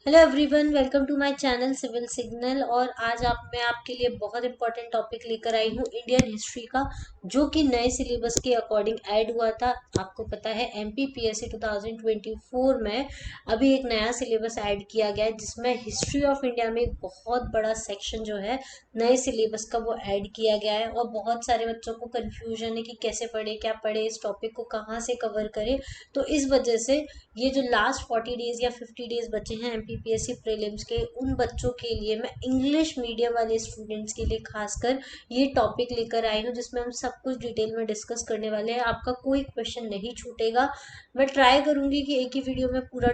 Hello everyone, welcome to my channel civil signal. और आज मैं आपके लिए बहुत इंपॉर्टेंट टॉपिक लेकर आई हूँ इंडियन हिस्ट्री का, जो कि नए सिलेबस के अकॉर्डिंग ऐड हुआ था। आपको पता है एमपीपीएससी 2024 में अभी एक नया सिलेबस ऐड किया गया है, जिसमें हिस्ट्री ऑफ इंडिया में एक बहुत बड़ा सेक्शन जो है नए सिलेबस का वो ऐड किया गया है। और बहुत सारे बच्चों को कन्फ्यूजन है कि कैसे पढ़े, क्या पढ़े, इस टॉपिक को कहाँ से कवर करें। तो इस वजह से ये जो लास्ट 40 डेज या 50 डेज बचे हैं एमपीपीएससी प्रीलिम्स के, उन बच्चों के लिए मैं इंग्लिश मीडियम वाले स्टूडेंट्स के लिए खासकर ये टॉपिक लेकर आई हूँ, जिसमें हम सब कुछ डिटेल में डिस्कस करने वाले हैं। आपका कोई क्वेश्चन नहीं छूटेगा। मैं ट्राई करूंगी कि एक ही वीडियो में पूरा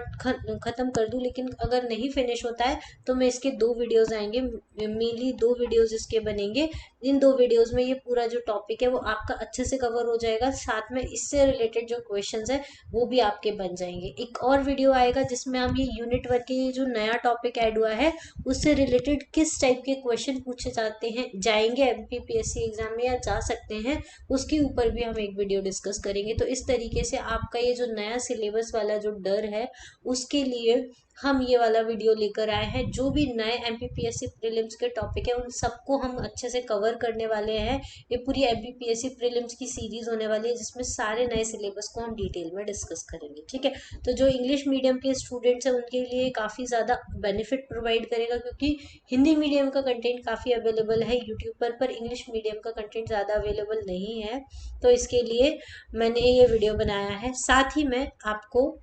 खत्म कर दूं, लेकिन अगर नहीं फिनिश होता है तो मैं इसके दो वीडियोज आएंगे, मेनली दो वीडियोज इसके बनेंगे। इन दो वीडियोज में ये पूरा जो टॉपिक है वो आपका अच्छे से कवर हो जाएगा, साथ में इससे रिलेटेड जो क्वेश्चंस है वो भी आपके बन जाएंगे। एक और वीडियो आएगा जिसमें हम ये यूनिट वर्क के जो नया टॉपिक ऐड हुआ है उससे रिलेटेड किस टाइप के क्वेश्चन पूछे जाते हैं, जाएंगे एमपीपीएससी एग्जाम में या जा सकते हैं, उसके ऊपर भी हम एक वीडियो डिस्कस करेंगे। तो इस तरीके से आपका ये जो नया सिलेबस वाला जो डर है उसके लिए हम ये वाला वीडियो लेकर आए हैं। जो भी नए एमपीपीएससी प्रीलिम्स के टॉपिक है उन सबको हम अच्छे से कवर करने वाले हैं। ये पूरी एमपीपीएससी प्रीलिम्स की सीरीज होने वाली है, जिसमें सारे नए सिलेबस को हम डिटेल में डिस्कस करेंगे। ठीक है, तो जो इंग्लिश मीडियम के स्टूडेंट्स हैं उनके लिए काफ़ी ज़्यादा बेनिफिट प्रोवाइड करेगा, क्योंकि हिंदी मीडियम का कंटेंट काफ़ी अवेलेबल है यूट्यूब पर इंग्लिश मीडियम का कंटेंट ज़्यादा अवेलेबल नहीं है। तो इसके लिए मैंने ये वीडियो बनाया है। साथ ही मैं आपको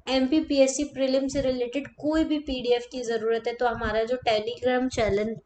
एमपीपीएससी प्रीलिम से रिलेटेड कोई भी पीडीएफ की ज़रूरत है तो हमारा जो टेलीग्राम चैनल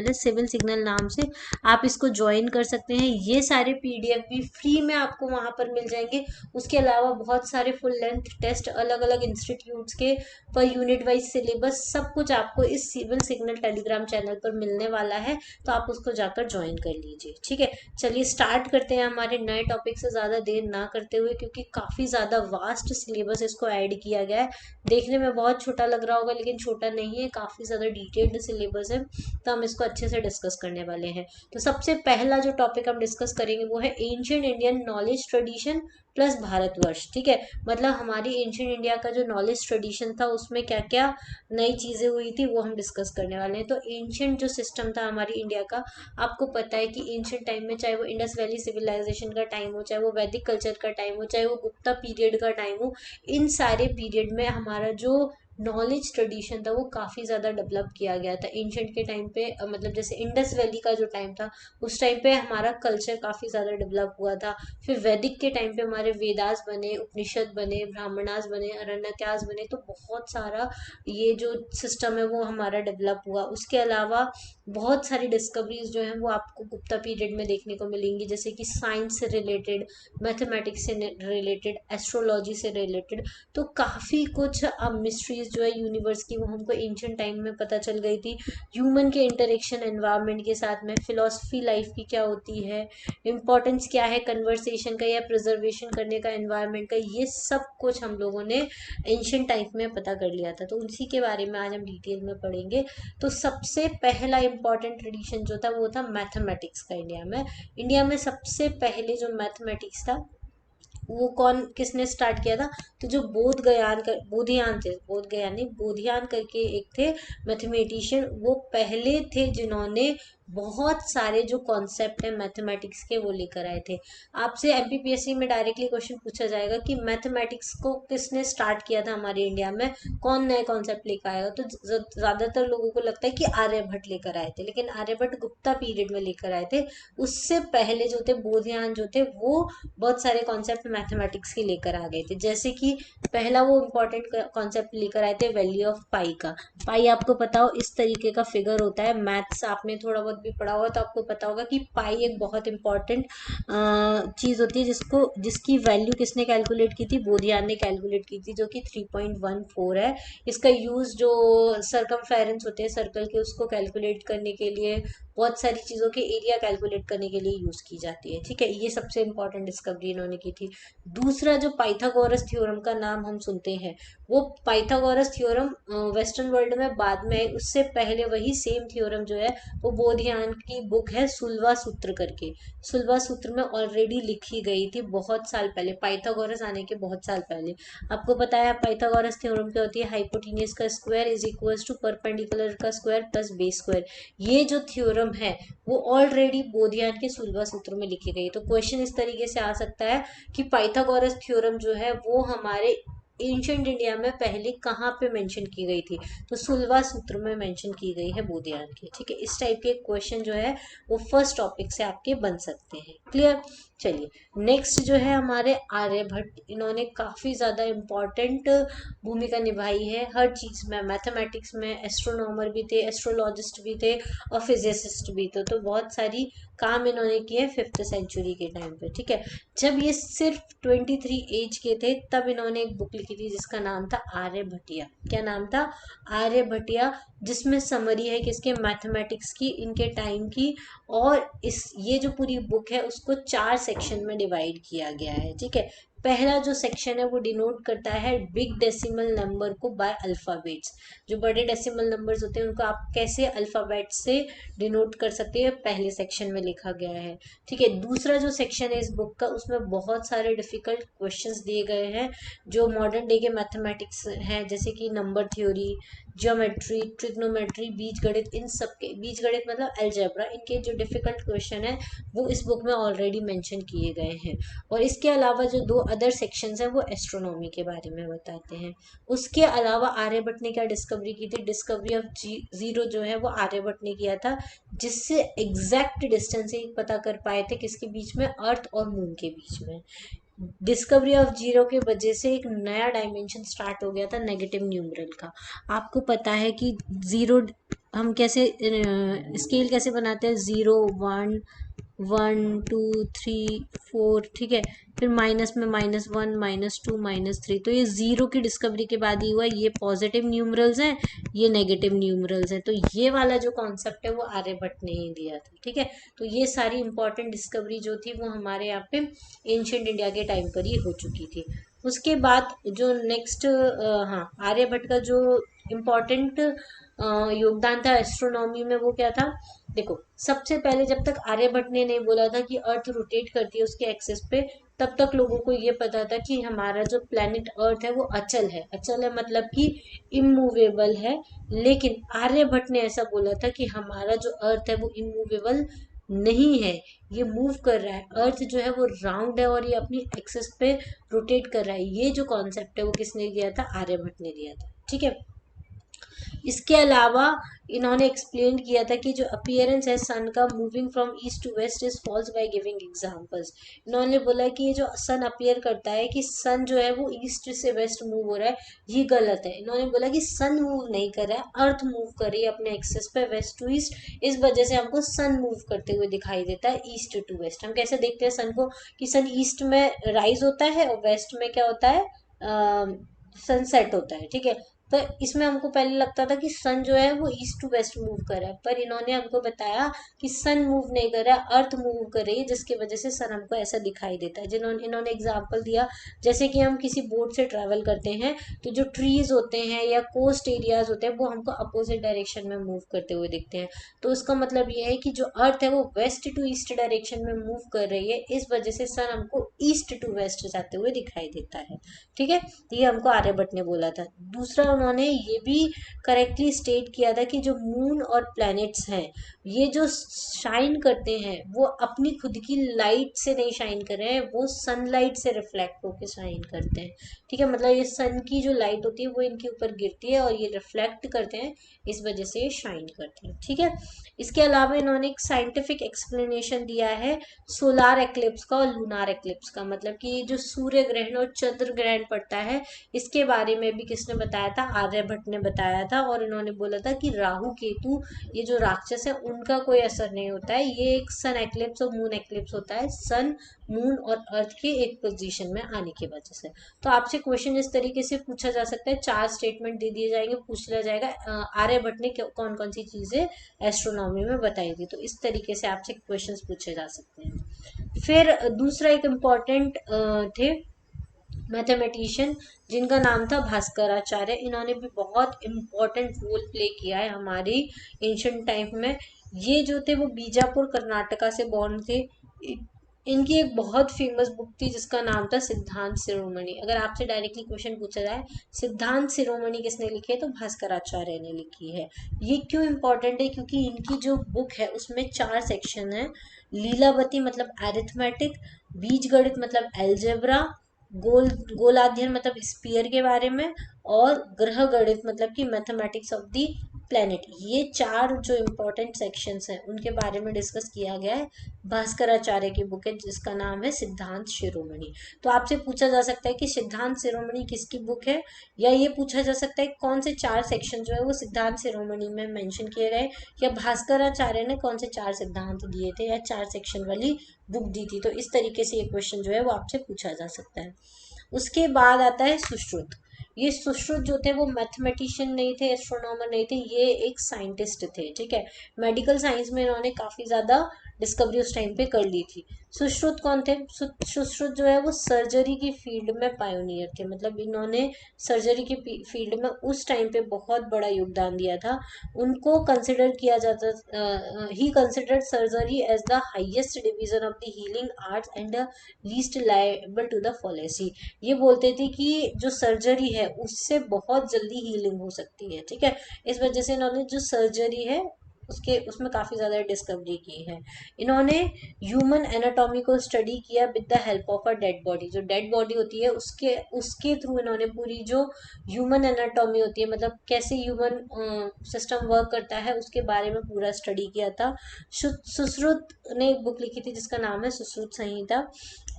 है सिविल सिग्नल नाम से, आप इसको ज्वाइन कर सकते हैं। ये सारे पीडीएफ भी फ्री में आपको वहाँ पर मिल जाएंगे। उसके अलावा बहुत सारे फुल लेंथ टेस्ट अलग अलग इंस्टीट्यूट्स के पर यूनिट वाइज सिलेबस सब कुछ आपको इस सिविल सिग्नल टेलीग्राम चैनल पर मिलने वाला है। तो आप उसको जाकर ज्वाइन कर लीजिए। ठीक है, चलिए स्टार्ट करते हैं हमारे नए टॉपिक से ज़्यादा देर ना करते हुए, क्योंकि काफ़ी ज़्यादा वास्ट सिलेबस इसको ऐड किया गया है। देखने में बहुत छोटा लग रहा होगा लेकिन छोटा नहीं है, काफ़ी ज़्यादा डिटेल्ड सिलेबस है। तो हम इसको अच्छे से डिस्कस करने वाले हैं। तो सबसे पहला जो टॉपिक हम डिस्कस करेंगे वो है ancient Indian knowledge tradition plus Bharatvarsh. ठीक है, मतलब हमारी एंशियंट इंडिया का जो नॉलेज ट्रेडिशन था उसमें क्या क्या नई चीज़ें हुई थी वो हम डिस्कस करने वाले हैं। तो एंशियंट जो सिस्टम था हमारी इंडिया का, आपको पता है कि एंशियंट टाइम में, चाहे वो इंडस वैली सिविलाइजेशन का टाइम हो, चाहे वो वैदिक कल्चर का टाइम हो, चाहे वो गुप्ता पीरियड का टाइम हो, इन सारे पीरियड में हमारा जो नॉलेज ट्रेडिशन था वो काफ़ी ज़्यादा डेवलप किया गया था। एंशियंट के टाइम पे मतलब जैसे इंडस वैली का जो टाइम था उस टाइम पे हमारा कल्चर काफ़ी ज़्यादा डेवलप हुआ था। फिर वैदिक के टाइम पे हमारे वेदास बने, उपनिषद बने, ब्राह्मणास बने, अरण्यकास बने। तो बहुत सारा ये जो सिस्टम है वो हमारा डेवलप हुआ। उसके अलावा बहुत सारी डिस्कवरीज जो हैं वो आपको गुप्ता पीरियड में देखने को मिलेंगी, जैसे कि साइंस से रिलेटेड, मैथमेटिक्स से रिलेटेड, एस्ट्रोलॉजी से रिलेटेड। तो काफ़ी कुछ अब मिस्ट्रीज जो है यूनिवर्स की वो हमको एंशियंट टाइम में पता चल गई थी। ह्यूमन के इंटरेक्शन एनवायरनमेंट के साथ में, फिलॉसफी लाइफ की क्या होती है, इम्पोर्टेंस क्या है कन्वर्सेशन का या प्रिजर्वेशन करने का एनवायरनमेंट का, ये सब कुछ हम लोगों ने एंशियंट टाइम में पता कर लिया था। तो उसी के बारे में आज हम डिटेल में पढ़ेंगे। तो सबसे पहला इम्पॉर्टेंट ट्रेडिशन जो था वो था मैथमेटिक्स का। इंडिया में सबसे पहले जो मैथमेटिक्स था वो कौन किसने स्टार्ट किया था? तो जो बोधियान थे, बोध गयान नहीं, बोधियान करके एक थे मैथमेटिशियन, वो पहले थे जिन्होंने बहुत सारे जो कॉन्सेप्ट है मैथमेटिक्स के वो लेकर आए थे। आपसे एमपीपीएससी में डायरेक्टली क्वेश्चन पूछा जाएगा कि मैथमेटिक्स को किसने स्टार्ट किया था हमारे इंडिया में, कौन नए कॉन्सेप्ट लेकर आएगा? तो ज्यादातर लोगों को लगता है कि आर्यभट्ट लेकर आए थे, लेकिन आर्यभट्ट गुप्ता पीरियड में लेकर आए थे। उससे पहले जो थे बोधियान जो थे वो बहुत सारे कॉन्सेप्ट मैथमेटिक्स के लेकर आ गए थे। जैसे कि पहला वो इम्पोर्टेंट कॉन्सेप्ट लेकर आए थे वैल्यू ऑफ पाई का। पाई आपको पता हो इस तरीके का फिगर होता है, मैथ्स आपने थोड़ा बहुत भी पढ़ा होगा तो आपको पता होगा कि पाई एक बहुत इंपॉर्टेंट चीज़ होती है, जिसकी वैल्यू किसने कैलकुलेट की थी? बोधियान ने कैलकुलेट की थी, जो कि 3.14 है। इसका यूज़ जो सरकमफेरेंस होते हैं सर्कल के उसको कैलकुलेट करने के लिए, बहुत सारी चीज़ों के एरिया कैलकुलेट करने के लिए यूज़ की जाती है। ठीक है, ये सबसे इंपॉर्टेंट डिस्कवरी इन्होंने की थी। दूसरा जो पाइथागोरस थ्योरम का नाम हम सुनते हैं, वो पाइथागोरस थ्योरम वेस्टर्न वर्ल्ड में बाद में, उससे पहले वही सेम थ्योरम जो है वो बोधियान की बुक है सुलवा सूत्र करके, सुलवा सूत्र में ऑलरेडी लिखी गई थी बहुत साल पहले, पाइथागोरस आने के बहुत साल पहले। आपको पता है पाइथागोरस थ्योरम क्या होती है, हाइपोटेन्यूज का square is equals to perpendicular का स्क्वायर प्लस बेस स्क्वायर। ये जो थ्योरम है वो ऑलरेडी बोधियान के सुलवा सूत्र में लिखी गई है। तो क्वेश्चन इस तरीके से आ सकता है कि पाइथागोरस थ्योरम जो है वो हमारे एंशियंट इंडिया में पहले कहाँ पे मेंशन की गई थी, तो सुलवा सूत्र में मेंशन की गई है बोधियान की। ठीक है, इस टाइप के क्वेश्चन जो है वो फर्स्ट टॉपिक से आपके बन सकते हैं। क्लियर। चलिए, नेक्स्ट जो है हमारे आर्यभट्ट, इन्होंने काफ़ी ज़्यादा इम्पॉर्टेंट भूमिका निभाई है हर चीज़ में, मैथमेटिक्स में एस्ट्रोनॉमर भी थे, एस्ट्रोलॉजिस्ट भी थे और फिजिसिस्ट भी थे। तो बहुत सारी काम इन्होंने किए 5th सेंचुरी के टाइम पे। ठीक है, जब ये सिर्फ 23 एज के थे तब इन्होंने एक बुक लिखी थी जिसका नाम था आर्यभट्टिया। क्या नाम था? आर्यभट्टिया, जिसमें समरी है किसके, मैथमेटिक्स की, इनके टाइम की। और ये जो पूरी बुक है उसको 4 सेक्शन में डिवाइड किया गया है। ठीक है, पहला जो सेक्शन है वो डिनोट करता है बिग डेसिमल नंबर को बाय अल्फाबेट्स। जो बड़े डेसिमल नंबर्स होते हैं उनको आप कैसे अल्फाबेट से डिनोट कर सकते हैं, पहले सेक्शन में लिखा गया है। ठीक है, दूसरा जो सेक्शन है इस बुक का, उसमें बहुत सारे डिफिकल्ट क्वेश्चंस दिए गए हैं जो मॉडर्न डे के मैथमेटिक्स हैं, जैसे कि नंबर थ्योरी, ज्योमेट्री, ट्रिग्नोमेट्री, बीजगणित, इन सब के, बीजगणित मतलब अलजेब्रा, इनके जो डिफिकल्ट क्वेश्चन है वो इस बुक में ऑलरेडी मेंशन किए गए हैं। और इसके अलावा जो 2 अदर सेक्शंस हैं वो एस्ट्रोनॉमी के बारे में बताते हैं। उसके अलावा आर्यभट्ट ने क्या डिस्कवरी की थी, डिस्कवरी ऑफ जीरो जो है वो आर्यभट्ट ने किया था, जिससे एग्जैक्ट डिस्टेंस पता कर पाए थे किसके बीच में, अर्थ और मून के बीच में। डिस्कवरी ऑफ जीरो के वजह से एक नया डायमेंशन स्टार्ट हो गया था नेगेटिव न्यूमरल का। आपको पता है कि जीरो हम कैसे स्केल कैसे बनाते हैं, 0 1 1 2 3 4, ठीक है, फिर माइनस में -1 -2 -3। तो ये जीरो की डिस्कवरी के बाद ही हुआ। ये पॉजिटिव न्यूमरल्स हैं, ये नेगेटिव न्यूमरल्स हैं। तो ये वाला जो कॉन्सेप्ट है वो आर्यभट्ट ने ही दिया था। ठीक है, तो ये सारी इंपॉर्टेंट डिस्कवरी जो थी वो हमारे यहाँ पे एंशियंट इंडिया के टाइम पर ही हो चुकी थी। उसके बाद जो नेक्स्ट, हाँ, आर्यभट्ट का जो इम्पोर्टेंट योगदान था एस्ट्रोनॉमी में वो क्या था। देखो, सबसे पहले जब तक आर्यभट्ट ने नहीं बोला था कि अर्थ रोटेट करती है उसके एक्सिस पे, तब तक लोगों को ये पता था कि हमारा जो प्लेनेट अर्थ है वो अचल है। अचल है मतलब कि इमूवेबल है। लेकिन आर्यभट्ट ने ऐसा बोला था कि हमारा जो अर्थ है वो इमूवेबल नहीं है, ये मूव कर रहा है। अर्थ जो है वो राउंड है और ये अपनी एक्सिस पे रोटेट कर रहा है। ये जो कॉन्सेप्ट है वो किसने दिया था, आर्यभट्ट ने दिया था। ठीक है, इसके अलावा इन्होंने एक्सप्लेन किया था कि जो अपीयरेंस है सन का moving from east to west is false by giving examples. इन्होंने बोला कि ये जो सन अपीयर करता है कि सन जो है वो ईस्ट से वेस्ट मूव हो रहा है, ये गलत है। इन्होंने बोला कि सन मूव नहीं कर रहा है, अर्थ मूव कर रही है अपने एक्सेस पे वेस्ट टू ईस्ट, इस वजह से हमको सन मूव करते हुए दिखाई देता है ईस्ट टू वेस्ट। हम कैसे देखते हैं सन को, कि सन ईस्ट में राइज होता है और वेस्ट में क्या होता है, सनसेट होता है। ठीक है, तो इसमें हमको पहले लगता था कि सन जो है वो ईस्ट टू वेस्ट मूव कर रहा है, पर इन्होंने हमको बताया कि सन मूव नहीं कर रहा है, अर्थ मूव कर रही है, जिसकी वजह से सन हमको ऐसा दिखाई देता है। जिन्होंने इन्होंने एग्जांपल दिया, जैसे कि हम किसी बोट से ट्रैवल करते हैं तो जो ट्रीज होते हैं या कोस्ट एरियाज होते हैं वो हमको अपोजिट डायरेक्शन में मूव करते हुए दिखते हैं। तो उसका मतलब ये है कि जो अर्थ है वो वेस्ट टू ईस्ट डायरेक्शन में मूव कर रही है, इस वजह से सन हमको ईस्ट टू वेस्ट जाते हुए दिखाई देता है। ठीक है, ये हमको आर्यभट्ट ने बोला था। दूसरा, उन्होंने ये भी करेक्टली स्टेट किया था कि जो मून और प्लैनेट्स हैं ये जो शाइन करते हैं वो अपनी खुद की लाइट से नहीं शाइन कर रहे हैं, वो सनलाइट से रिफ्लेक्ट होकर शाइन करते हैं। ठीक है, मतलब ये सन की जो लाइट होती है वो इनके ऊपर गिरती है और ये रिफ्लेक्ट करते हैं, इस वजह से ये शाइन करते हैं। ठीक है, इसके अलावा इन्होंने एक साइंटिफिक एक्सप्लेनेशन दिया है सोलार एक्लिप्स का और लूनार एक्लिप्स का। मतलब कि जो सूर्य ग्रहण और चंद्र ग्रहण पड़ता है इसके बारे में भी किसने बताया था, आर्यभट्ट ने बताया था, और इन्होंने बोला था कि राहु केतु ये जो राक्षस है उनका कोई असर नहीं होता है, ये एक सन एक्लिप्स और मून एक्लिप्स होता है, सन मून और अर्थ के एक पोजीशन में आने की वजह से। तो आपसे क्वेश्चन इस तरीके से पूछा जा सकता है, 4 स्टेटमेंट दे दिए जाएंगे, पूछ लिया जाएगा आर्यभट्ट ने कौन कौन सी चीजें एस्ट्रोनॉमी में बताई थी। तो इस तरीके से आपसे क्वेश्चंस पूछे जा सकते हैं। फिर दूसरा एक इम्पॉर्टेंट थे मैथमेटिशियन जिनका नाम था भास्कराचार्य। इन्होंने भी बहुत इम्पोर्टेंट रोल प्ले किया है हमारी एंशंट टाइम में। ये जो थे वो बीजापुर कर्नाटका से बॉर्न थे। इनकी एक बहुत फेमस बुक थी जिसका नाम था सिद्धांत शिरोमणि। अगर आपसे डायरेक्टली क्वेश्चन पूछा जाए सिद्धांत शिरोमणि किसने लिखी है, तो भास्कराचार्य ने लिखी है। ये क्यों इम्पोर्टेंट है, क्योंकि इनकी जो बुक है उसमें 4 सेक्शन है। लीलावती मतलब एरिथमेटिक, बीजगणित मतलब एल्जेब्रा, गोलाध्ययन मतलब स्पीयर के बारे में, और ग्रह गणित मतलब कि मैथमेटिक्स ऑफ दी प्लेनेट। ये 4 जो इम्पोर्टेंट सेक्शंस हैं उनके बारे में डिस्कस किया गया है। भास्कराचार्य की बुक है जिसका नाम है सिद्धांत शिरोमणि। तो आपसे पूछा जा सकता है कि सिद्धांत शिरोमणि किसकी बुक है, या ये पूछा जा सकता है कौन से 4 सेक्शन जो है वो सिद्धांत शिरोमणि में मेंशन किए गए, या भास्कराचार्य ने कौन से 4 सिद्धांत दिए थे या 4 सेक्शन वाली बुक दी थी। तो इस तरीके से ये क्वेश्चन जो है वो आपसे पूछा जा सकता है। उसके बाद आता है सुश्रुत। ये सुश्रुत जो थे वो मैथमेटिशियन नहीं थे, एस्ट्रोनॉमर नहीं थे, ये एक साइंटिस्ट थे। ठीक है, मेडिकल साइंस में इन्होंने काफी ज्यादा डिस्कवरी उस टाइम पे कर ली थी। सुश्रुत कौन थे? सुश्रुत जो है वो सर्जरी की फील्ड में पायोनियर थे, मतलब इन्होंने सर्जरी की फील्ड में उस टाइम पे बहुत बड़ा योगदान दिया था। उनको कंसिडर किया जाता, he considered surgery as the highest division of the healing arts and least liable to the fallacy. ये बोलते थे कि जो सर्जरी है उससे बहुत जल्दी हीलिंग हो सकती है। ठीक है, इस वजह से इन्होंने जो सर्जरी है उसके उसमें काफी ज्यादा डिस्कवरी की है। इन्होंने ह्यूमन एनाटॉमी को स्टडी किया with the help of a dead body. जो डेड बॉडी होती है उसके उसके थ्रू इन्होंने पूरी जो ह्यूमन एनाटॉमी होती है, मतलब कैसे ह्यूमन सिस्टम वर्क करता है, उसके बारे में पूरा स्टडी किया था। सुश्रुत ने एक बुक लिखी थी जिसका नाम है सुश्रुत संहिता,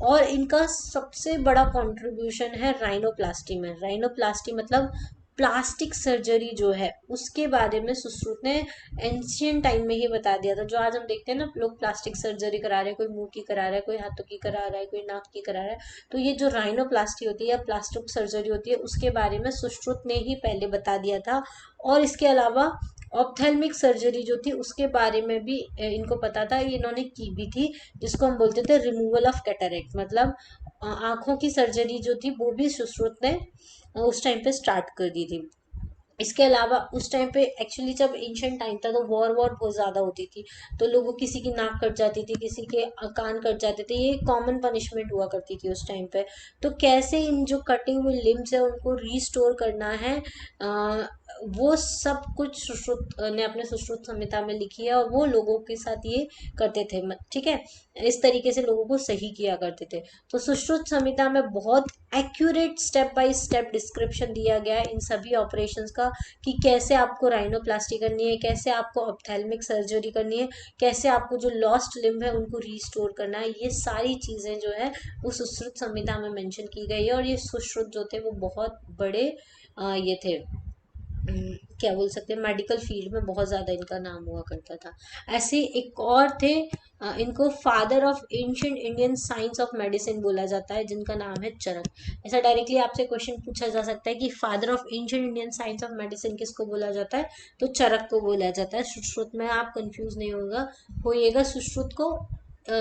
और इनका सबसे बड़ा कंट्रीब्यूशन है राइनोप्लास्टी में। राइनोप्लास्टी मतलब प्लास्टिक सर्जरी जो है उसके बारे में सुश्रुत ने एंशियंट टाइम में ही बता दिया था। जो आज हम देखते हैं ना, लोग प्लास्टिक सर्जरी करा रहे हैं, कोई मुंह की करा रहा है, कोई हाथों की करा रहा है, कोई नाक की करा रहा है, तो ये जो राइनोप्लास्टी होती है या प्लास्टिक सर्जरी होती है उसके बारे में सुश्रुत ने ही पहले बता दिया था। और इसके अलावा ऑप्थेल्मिक सर्जरी जो थी उसके बारे में भी इनको पता था, ये इन्होंने की भी थी, जिसको हम बोलते थे रिमूवल ऑफ कैटरेक्ट, मतलब आंखों की सर्जरी जो थी वो भी सुश्रुत ने उस टाइम पे स्टार्ट कर दी थी। इसके अलावा उस टाइम पे एक्चुअली जब एंशियंट टाइम था तो वॉर वॉर बहुत ज्यादा होती थी, तो लोगों किसी की नाक कट जाती थी, किसी के कान कट जाते थे, ये कॉमन पनिशमेंट हुआ करती थी उस टाइम पे। तो कैसे इन जो कटे हुए लिम्स है उनको रीस्टोर करना है, वो सब कुछ सुश्रुत ने अपने सुश्रुत संहिता में लिखी है, और वो लोगों के साथ ये करते थे। ठीक है, इस तरीके से लोगों को सही किया करते थे। तो सुश्रुत संहिता में बहुत accurate step by step description दिया गया है इन सभी ऑपरेशंस का, कि कैसे आपको राइनोप्लास्टी करनी है, कैसे आपको ऑप्थेल्मिक सर्जरी करनी है, कैसे आपको जो लॉस्ट लिम्ब है उनको रीस्टोर करना है। ये सारी चीजें जो है वो सुश्रुत संहिता में मेंशन की गई है। और ये सुश्रुत जो थे वो बहुत बड़े ये थे, क्या बोल सकते हैं, मेडिकल फील्ड में बहुत ज्यादा इनका नाम हुआ करता था। ऐसे एक और थे, इनको father of ancient Indian science of medicine बोला जाता है, जिनका नाम है चरक। ऐसा डायरेक्टली आपसे क्वेश्चन पूछा जा सकता है कि father of ancient Indian science of medicine किसको बोला जाता है, तो चरक को बोला जाता है। सुश्रुत में आप कंफ्यूज नहीं होइएगा, सुश्रुत को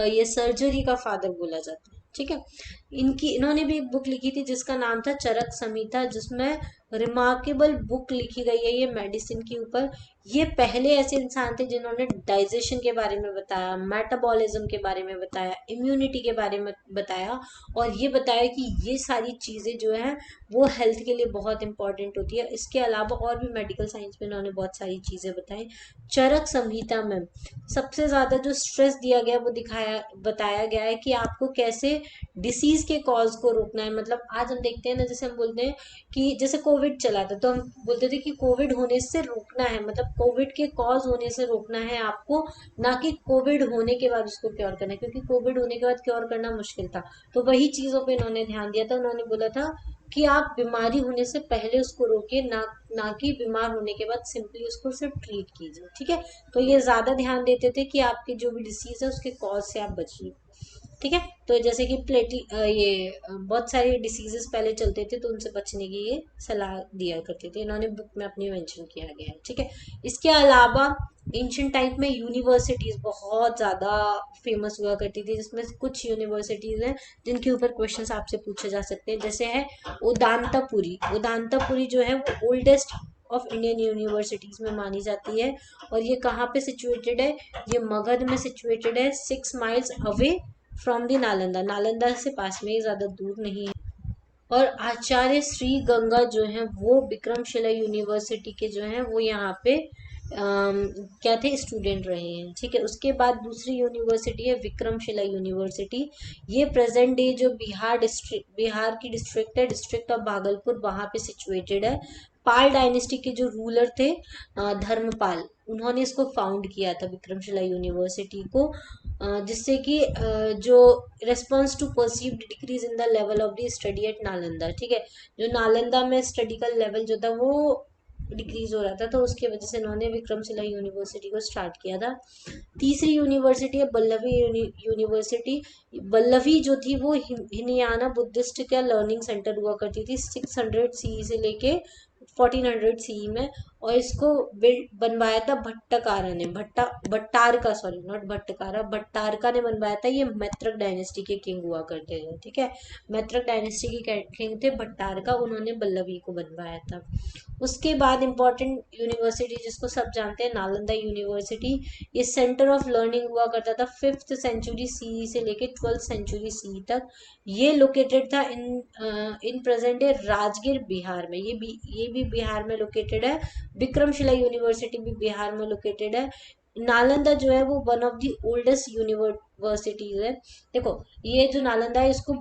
ये सर्जरी का फादर बोला जाता है। ठीक है, इन्होंने भी एक बुक लिखी थी जिसका नाम था चरक संहिता, जिसमें रिमार्केबल बुक लिखी गई है ये मेडिसिन के ऊपर। ये पहले ऐसे इंसान थे जिन्होंने डाइजेशन के बारे में बताया, मेटाबॉलिज्म के बारे में बताया, इम्यूनिटी के बारे में बताया, और ये बताया कि ये सारी चीजें जो है वो हेल्थ के लिए बहुत इंपॉर्टेंट होती है। इसके अलावा और भी मेडिकल साइंस में इन्होंने बहुत सारी चीजें बताई। चरक संहिता में सबसे ज्यादा जो स्ट्रेस दिया गया वो दिखाया बताया गया है कि आपको कैसे डिसीज के कॉज को रोकना है। मतलब आज हम देखते हैं ना, जैसे हम बोलते हैं कि जैसे कोविड चला था तो हम बोलते थे कि कोविड होने से रोकना है, मतलब कोविड के कॉज होने से रोकना है आपको, ना कि कोविड होने के बाद उसको क्योर करना है, क्योंकि कोविड होने के बाद क्योर करना मुश्किल था। तो वही चीजों पे इन्होंने ध्यान दिया था। उन्होंने बोला था कि आप बीमारी होने से पहले उसको रोके, ना कि बीमार होने के बाद सिंपली उसको सिर्फ ट्रीट कीजिए। ठीक है, तो ये ज्यादा ध्यान देते थे कि आपकी जो भी डिसीज है उसके कॉज से आप बचिए। ठीक है, तो जैसे कि बहुत सारे डिसीजेस पहले चलते थे, तो उनसे बचने की ये सलाह दिया करते थे, इन्होंने बुक में अपनी मेंशन किया गया है। ठीक है, इसके अलावा एंशियंट टाइम में यूनिवर्सिटीज बहुत ज्यादा फेमस हुआ करती थी, जिसमें से कुछ यूनिवर्सिटीज हैं जिनके ऊपर क्वेश्चंस आपसे पूछे जा सकते हैं। जैसे है उदांतापुरी। उदांतापुरी जो है वो ओल्डेस्ट ऑफ इंडियन यूनिवर्सिटीज में मानी जाती है, और ये कहाँ पे सिचुएटेड है? ये मगध में सिचुएटेड है, 6 miles away from the Nalanda. Nalanda से पास में ही, ज्यादा दूर नहीं है। और आचार्य श्री गंगा जो है वो विक्रमशिला यूनिवर्सिटी के जो है वो यहाँ पे क्या थे, स्टूडेंट रहे हैं। ठीक है, उसके बाद दूसरी यूनिवर्सिटी है विक्रमशिला यूनिवर्सिटी। ये प्रेजेंट डे जो बिहार की डिस्ट्रिक्ट है, डिस्ट्रिक्ट ऑफ भागलपुर, वहां पे सिचुएटेड है। पाल डायनेस्टी के जो रूलर थे धर्मपाल, उन्होंने इसको फाउंड किया था विक्रमशिला यूनिवर्सिटी को, जिससे कि जो response to perceived decrease in the level of the study at Nalanda. ठीक है, जो नालंदा में स्टडी का लेवल जो था वो डिक्रीज हो रहा था, तो उसकी वजह से इन्होंने विक्रमशिला यूनिवर्सिटी को स्टार्ट किया था। तीसरी यूनिवर्सिटी है बल्लभी यूनिवर्सिटी। बल्लभी जो थी वो हिनयाना बुद्धिस्ट का लर्निंग सेंटर हुआ करती थी 600 सी से लेके 1400 सी में, और इसको बनवाया था भट्टाकारा ने, भट्टारका, सॉरी नॉट भट्टकारा, भट्टारका ने बनवाया था। ये मैत्रक डायनेस्टी के किंग हुआ करते थे। ठीक है, मैत्रक डायनेस्टी के किंग थे भट्टारका, उन्होंने बल्लभी को बनवाया था। उसके बाद इंपॉर्टेंट यूनिवर्सिटी जिसको सब जानते हैं, नालंदा यूनिवर्सिटी। ये सेंटर ऑफ लर्निंग हुआ करता था 5th सेंचुरी सी से लेके 12th सेंचुरी सी तक। ये लोकेटेड था in present day Rajgir Bihar में। ये भी बिहार में लोकेटेड है। विक्रमशिला यूनिवर्सिटी भी बिहार में लोकेटेड है। नालंदा जो है वो one of the oldest universities है। देखो, ये जो नालंदा है इसको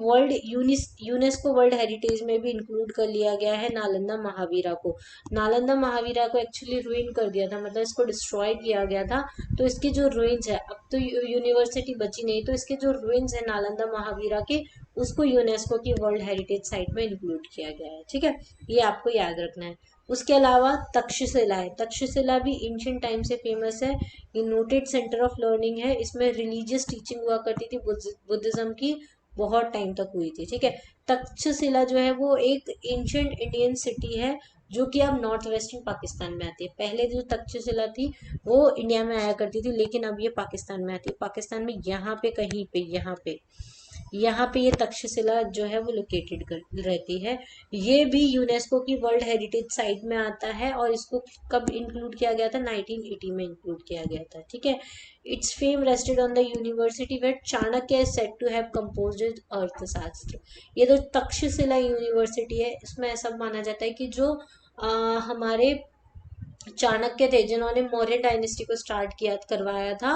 यूनेस्को वर्ल्ड हेरिटेज में भी इंक्लूड कर लिया गया है, नालंदा महावीरा को। नालंदा महावीरा को एक्चुअली रुइन कर दिया था, मतलब इसको डिस्ट्रॉय किया गया था। तो इसकी जो रुइन्स है, अब तो यूनिवर्सिटी बची नहीं, तो इसके जो रुइन्स है नालंदा महावीरा के, उसको यूनेस्को की वर्ल्ड हेरिटेज साइट में इंक्लूड किया गया है। ठीक है, ये आपको याद रखना है। उसके अलावा तक्षशिला है। तक्षशिला भी एंशिएंट टाइम से फेमस है। ये नोटेड सेंटर ऑफ लर्निंग है। इसमें रिलीजियस टीचिंग हुआ करती थी बुद्धिज्म की, बहुत टाइम तक हुई थी। ठीक है, तक्षशिला जो है वो एक एंशिएंट इंडियन सिटी है, जो कि अब नॉर्थ वेस्टर्न पाकिस्तान में आती है। पहले जो तक्षशिला थी वो इंडिया में आया करती थी, लेकिन अब ये पाकिस्तान में आती है। पाकिस्तान में यहाँ पे कहीं पे यहाँ पे ये तक्षशिला जो है वो लोकेटेड रहती है। ये भी यूनेस्को की वर्ल्ड हेरिटेज साइट में आता है, और इसको कब इंक्लूड किया गया था? 1980 में इंक्लूड किया गया था। ठीक है, it's fame rested on the university where Chanakya is said to have composed Arthashastra. ये तो तक्षशिला यूनिवर्सिटी है, इसमें ऐसा माना जाता है कि जो हमारे चाणक्य थे, जिन्होंने मौर्य डायनेस्टी को स्टार्ट किया करवाया था।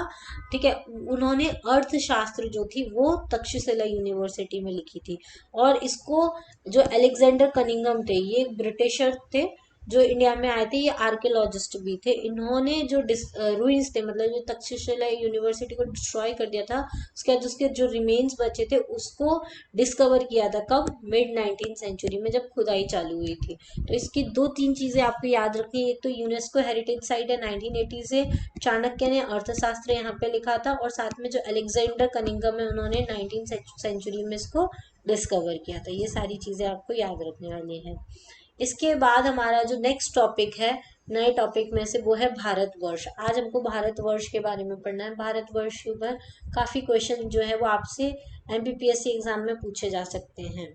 ठीक है, उन्होंने अर्थशास्त्र जो थी वो तक्षशिला यूनिवर्सिटी में लिखी थी। और इसको जो अलेक्जेंडर कनिंगम थे, ये ब्रिटिशर थे जो इंडिया में आए थे, ये आर्कियोलॉजिस्ट भी थे। इन्होंने जो रूइंस थे, मतलब जो तक्षशिला यूनिवर्सिटी को डिस्ट्रॉय कर दिया था, उसके बाद उसके जो रिमेन्स बचे थे उसको डिस्कवर किया था। कब? मिड 19th सेंचुरी में, जब खुदाई चालू हुई थी। तो इसकी 2-3 चीजें आपको याद रखनी है। एक तो यूनेस्को हेरिटेज साइट है, 1980 से चाणक्य ने अर्थशास्त्र यहाँ पे लिखा था, और साथ में जो अलेक्जेंडर कनिंगम है उन्होंने 19th सेंचुरी में इसको डिस्कवर किया था। ये सारी चीजें आपको याद रखने वाली हैं। इसके बाद हमारा जो नेक्स्ट टॉपिक है, नए टॉपिक में से, वो है भारतवर्ष। आज हमको भारतवर्ष के बारे में पढ़ना है। भारतवर्ष के ऊपर काफी क्वेश्चन जो है वो आपसे एमपीपीएससी एग्जाम में पूछे जा सकते हैं।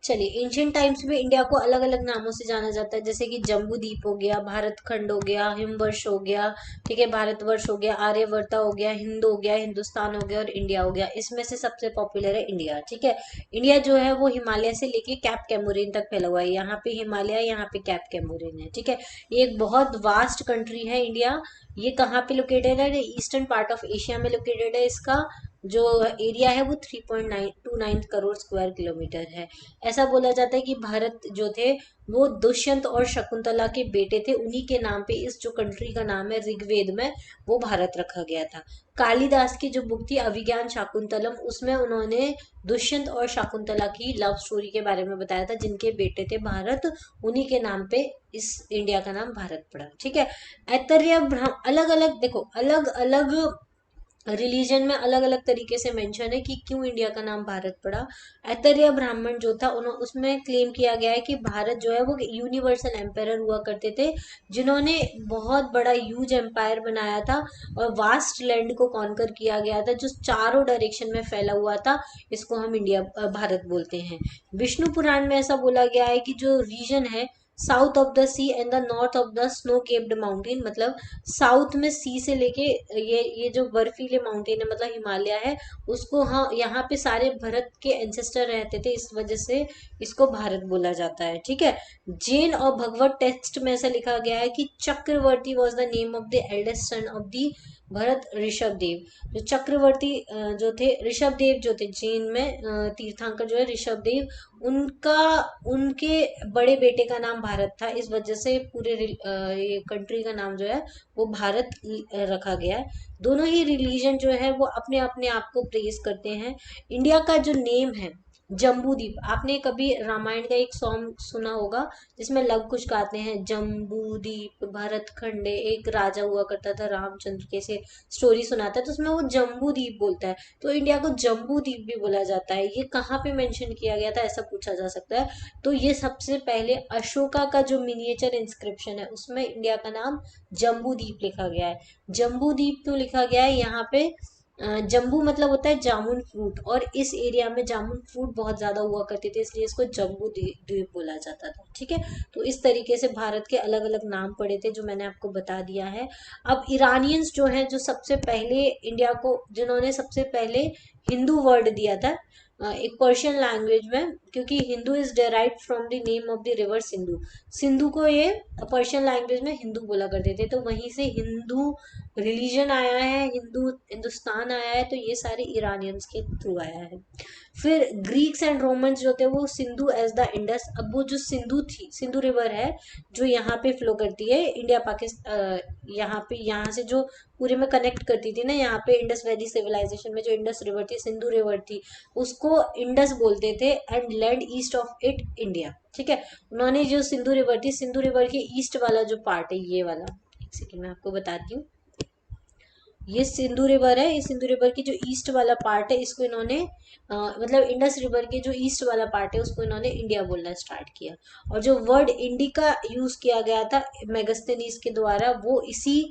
चलिए, एंशियंट टाइम्स में इंडिया को अलग अलग नामों से जाना जाता है, जैसे कि जम्बू द्वीप हो गया, भारत खंड हो गया, हिमवर्ष हो गया, ठीक है, भारतवर्ष हो गया, आर्यवर्ता हो गया, हिंद हो गया, हिंदुस्तान हो गया, और इंडिया हो गया। इसमें से सबसे पॉपुलर है इंडिया। ठीक है, इंडिया जो है वो हिमालय से लेके कैप कैमोरिन तक फैला हुआ है। यहाँ पे हिमालय, यहाँ पे कैप कैमोरिन है। ठीक है, ये एक बहुत वास्ट कंट्री है इंडिया। ये कहाँ पे लोकेटेड है? ईस्टर्न पार्ट ऑफ एशिया में लोकेटेड है इसका। जो एरिया है वो 3.29 करोड़ स्क्वायर किलोमीटर है। ऐसा बोला जाता है कि भारत जो थे वो दुष्यंत और शकुंतला के बेटे थे, उन्हीं के नाम पे इस जो कंट्री का नाम है ऋग्वेद में वो भारत रखा गया था। कालिदास की जो बुक थी अभिज्ञान शाकुंतलम, उसमें उन्होंने दुष्यंत और शकुंतला की लव स्टोरी के बारे में बताया था, जिनके बेटे थे भारत, उन्हीं के नाम पे इस इंडिया का नाम भारत पड़ा। ठीक है। ऐतरेय अलग अलग देखो, अलग अलग रिलीजन में अलग अलग तरीके से मेंशन है कि क्यों इंडिया का नाम भारत पड़ा। ऐतरेय ब्राह्मण जो था उन्होंने उसमें क्लेम किया गया है कि भारत जो है वो यूनिवर्सल एम्पायर हुआ करते थे, जिन्होंने बहुत बड़ा ह्यूज एम्पायर बनाया था और वास्ट लैंड को कॉन्कर किया गया था जो चारों डायरेक्शन में फैला हुआ था। इसको हम इंडिया भारत बोलते हैं। विष्णु पुराण में ऐसा बोला गया है कि जो रीजन है south of the sea and the north of the snow capped mountain, मतलब साउथ में सी से लेके ये जो बर्फीले माउंटेन है मतलब हिमालय है, उसको हाँ यहाँ पे सारे भारत के एंसेस्टर रहते थे, इस वजह से इसको भारत बोला जाता है। ठीक है। जैन और भगवत टेक्स्ट में ऐसा लिखा गया है कि Chakravarti was the name of the eldest son of the Bharat Rishabh Dev. जो चक्रवर्ती जो थे ऋषभ देव जो थे, जैन में तीर्थंकर जो है ऋषभ देव, उनका उनके बड़े बेटे का नाम भारत था, इस वजह से पूरे ये कंट्री का नाम जो है वो भारत रखा गया है। दोनों ही रिलीजन जो है वो अपने अपने आप को प्रेज करते हैं। इंडिया का जो नेम है जम्बू द्वीप, आपने कभी रामायण का एक सॉन्ग सुना होगा जिसमें लव कुश गाते हैं, जम्बू द्वीप भरत खंडे, एक राजा हुआ करता था रामचंद्र के से स्टोरी सुनाता है, तो उसमें वो जम्बू द्वीप बोलता है, तो इंडिया को जम्बू द्वीप भी बोला जाता है। ये कहाँ पे मेंशन किया गया था ऐसा पूछा जा सकता है। तो ये सबसे पहले अशोका का जो मिनिएचर इंस्क्रिप्शन है उसमें इंडिया का नाम जम्बू द्वीप लिखा गया है। जम्बू द्वीप क्यों लिखा गया है यहाँ पे? जम्बू मतलब होता है जामुन फ्रूट, और इस एरिया में जामुन फ्रूट बहुत ज्यादा हुआ करते थे, इसलिए इसको जम्बू द्वीप बोला जाता था। ठीक है। तो इस तरीके से भारत के अलग अलग नाम पड़े थे जो मैंने आपको बता दिया है। अब ईरानियंस जो है, जो सबसे पहले इंडिया को, जिन्होंने सबसे पहले हिंदू वर्ड दिया था एक पर्शियन लैंग्वेज में, क्योंकि Hindu is derive from the name of the river Sindhu, Sindhu को ये पर्शियन लैंग्वेज में हिंदू बोला करते थे, तो वहीं से हिंदू रिलीजन आया है, हिंदू हिंदुस्तान आया है, तो ये सारे ईरानियंस के थ्रू आया है। फिर ग्रीक्स एंड रोमन्स जो थे वो सिंधु एज द इंडस, अब वो जो सिंधु थी, सिंधु रिवर है जो यहाँ पे फ्लो करती है इंडिया पाकिस्तान, यहाँ पे यहाँ से जो पूरे में कनेक्ट करती थी ना, यहाँ पे इंडस वैली सिविलाइजेशन में जो इंडस रिवर थी, सिंधु रिवर थी, उसको इंडस बोलते थे and land east of it India. ठीक है। उन्होंने जो सिंधु रिवर थी, सिंधु रिवर के ईस्ट वाला जो पार्ट है ये वाला, एक सेकेंड मैं आपको बताती हूँ, ये सिंधु रिवर है, इस सिंधु रिवर की जो ईस्ट वाला पार्ट है इसको इन्होंने मतलब इंडस रिवर के जो ईस्ट वाला पार्ट है उसको इन्होंने इंडिया बोलना स्टार्ट किया। और जो वर्ड इंडिका यूज किया गया था मेगस्थनीज के द्वारा वो इसी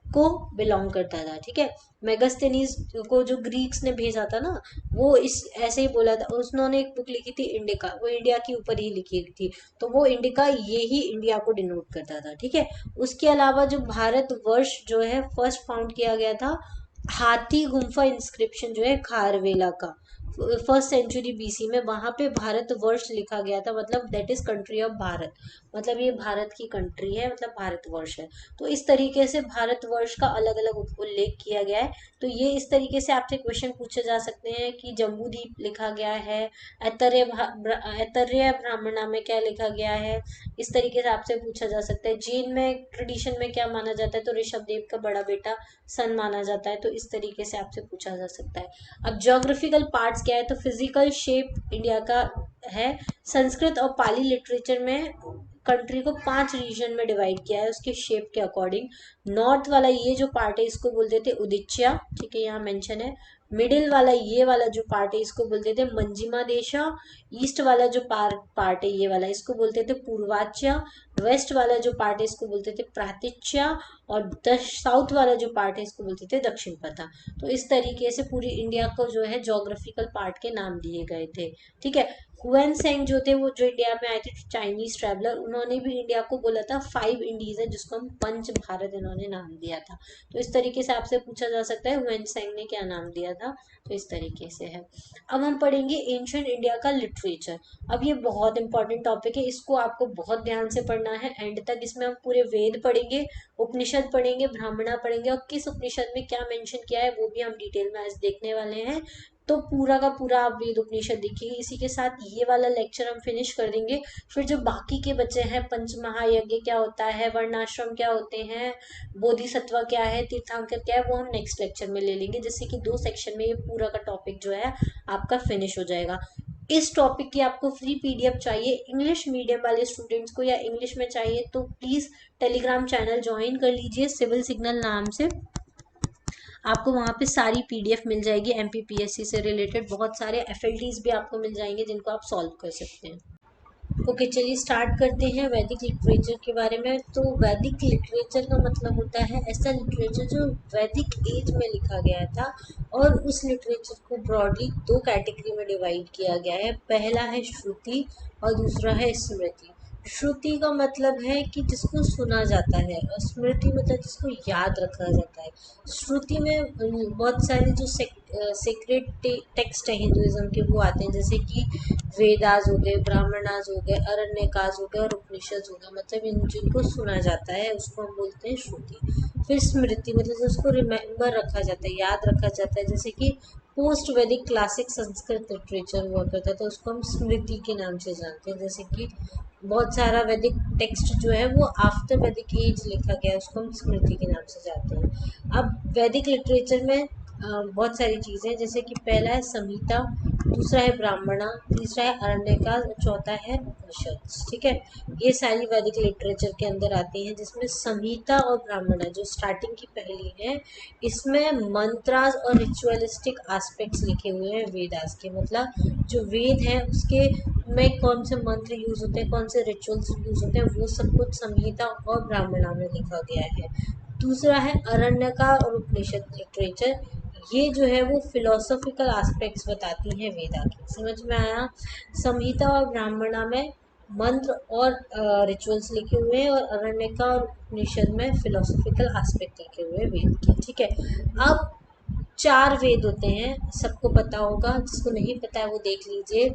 को बिलोंग करता था। ठीक है। मेगस्थनीज को जो ग्रीक्स ने भेजा था ना, वो इस ऐसे ही बोला था, उन्होंने एक बुक लिखी थी इंडिका, वो इंडिया के ऊपर ही लिखी थी, तो वो इंडिका ये ही इंडिया को डिनोट करता था। ठीक है। उसके अलावा जो भारत वर्ष जो है फर्स्ट फाउंड किया गया था हाथी गुम्फा इंस्क्रिप्शन जो है खारवेला का, फर्स्ट सेंचुरी बीसी में, वहां पे भारत वर्ष लिखा गया था, मतलब that is country of Bharat, मतलब ये भारत की कंट्री है, मतलब भारत वर्ष है। तो इस तरीके से भारत वर्ष का अलग अलग उल्लेख किया गया है। तो ये इस तरीके से आपसे क्वेश्चन पूछे जा सकते हैं कि जम्बू द्वीप लिखा गया है, ऐतरेय ब्राह्मणा में क्या लिखा गया है, इस तरीके से आपसे पूछा जा सकता है। जैन में ट्रेडिशन में क्या माना जाता है, तो ऋषभ देव का बड़ा बेटा सन माना जाता है, तो इस तरीके से आपसे पूछा जा सकता है। अब ज्योग्राफिकल पार्ट्स क्या है, तो फिजिकल शेप इंडिया का है। संस्कृत और पाली लिटरेचर में कंट्री को 5 रीजन में डिवाइड किया है उसके शेप के अकॉर्डिंग। नॉर्थ वाला ये जो पार्ट है इसको बोलते थे उदिच्या, ठीक है, यहाँ मेंशन है। मिडिल वाला ये वाला जो पार्ट है इसको बोलते थे मंजिमा देशा। ईस्ट वाला जो पार्ट है ये वाला, इसको बोलते थे पूर्वाच्या। वेस्ट वाला जो पार्ट है इसको बोलते थे प्रातिच्या। और साउथ वाला जो पार्ट है इसको बोलते थे दक्षिण पथा। तो इस तरीके से पूरी इंडिया को जो है जोग्राफिकल पार्ट के नाम दिए गए थे। ठीक है। हुएन सेंग जो थे वो जो इंडिया में आए थे चाइनीज ट्रैवलर, उन्होंने भी इंडिया को बोला था 5 इंडीज है जिसको हम पंच भारत इन्होंने नाम दिया था। तो इस तरीके से आपसे पूछा जा सकता है हुएन सेंग ने क्या नाम दिया था। तो इस तरीके से है। अब हम पढ़ेंगे एंशिएंट इंडिया का लिटरेचर। अब ये बहुत इंपॉर्टेंट टॉपिक है, इसको आपको बहुत ध्यान से पढ़ना है एंड तक। इसमें हम पूरे वेद पढ़ेंगे, उपनिषद पढ़ेंगे, ब्राह्मणा पढ़ेंगे, और किस उपनिषद में क्या मेंशन किया है वो भी हम डिटेल में आज देखने वाले हैं। तो पूरा का पूरा आप वेद उपनिषद देखिए। इसी के साथ ये वाला लेक्चर हम फिनिश कर देंगे। फिर जो बाकी के बचे हैं, पंच महायज्ञ क्या होता है, वर्णाश्रम क्या होते हैं, बोधिसत्व क्या है, तीर्थंकर क्या है, वो हम नेक्स्ट लेक्चर में ले लेंगे। जैसे कि 2 सेक्शन में ये पूरा का टॉपिक जो है आपका फिनिश हो जाएगा। इस टॉपिक की आपको फ्री पीडीएफ चाहिए इंग्लिश मीडियम वाले स्टूडेंट्स को, या इंग्लिश में चाहिए तो प्लीज टेलीग्राम चैनल ज्वाइन कर लीजिए सिविल सिग्नल नाम से। आपको वहाँ पे सारी पीडीएफ मिल जाएगी, एमपीपीएससी से रिलेटेड बहुत सारे एफएलटीज भी आपको मिल जाएंगे जिनको आप सॉल्व कर सकते हैं। ओके, चलिए स्टार्ट करते हैं वैदिक लिटरेचर के बारे में। तो वैदिक लिटरेचर का मतलब होता है ऐसा लिटरेचर जो वैदिक एज में लिखा गया था, और उस लिटरेचर को ब्रॉडली 2 कैटेगरी में डिवाइड किया गया है। पहला है श्रुति और दूसरा है स्मृति। श्रुति का मतलब है कि जिसको सुना जाता है, और स्मृति मतलब जिसको याद रखा जाता है। श्रुति में बहुत सारे जो सेक्रेट टेक्स्ट है हिंदुइज्म के वो आते हैं, जैसे कि वेदास हो गए, ब्राह्मणास हो गए, अरण्यकास हो गए और उपनिषद हो गए। मतलब इन जिनको सुना जाता है उसको हम बोलते हैं श्रुति। फिर स्मृति मतलब जिसको रिमेम्बर रखा जाता है, याद रखा जाता है, जैसे कि पोस्ट वैदिक क्लासिक संस्कृत लिटरेचर हुआ करता था, उसको हम स्मृति के नाम से जानते हैं। जैसे कि बहुत सारा वैदिक टेक्स्ट जो है वो आफ्टर वैदिक एज लिखा गया है, उसको हम स्मृति के नाम से जानते हैं। अब वैदिक लिटरेचर में बहुत सारी चीज़ें, जैसे कि पहला है संहिता, दूसरा है ब्राह्मणा, तीसरा है अरण्यका, चौथा है उपनिषद। ठीक है, ये सारी वैदिक लिटरेचर के अंदर आती हैं। जिसमें संहिता और ब्राह्मणा जो स्टार्टिंग की पहली है, इसमें मंत्रास और रिचुअलिस्टिक एस्पेक्ट्स लिखे हुए हैं वेदास के। मतलब जो वेद है उसके में कौन से मंत्र यूज होते हैं, कौन से रिचुअल्स यूज होते हैं, वो सब कुछ संहिता और ब्राह्मणा में लिखा गया है। दूसरा है अरण्यका और उपनिषद लिटरेचर। ये जो है वो फिलोसॉफिकल एस्पेक्ट्स बताती हैं वेदा की। समझ में आया? संहिता और ब्राह्मणा में मंत्र और रिचुअल्स लिखे हुए हैं, और अरण्यका और उपनिषद में फिलोसॉफिकल एस्पेक्ट लिखे हुए हैं वेद के। ठीक है, अब 4 वेद होते हैं, सबको पता होगा, जिसको नहीं पता है वो देख लीजिए।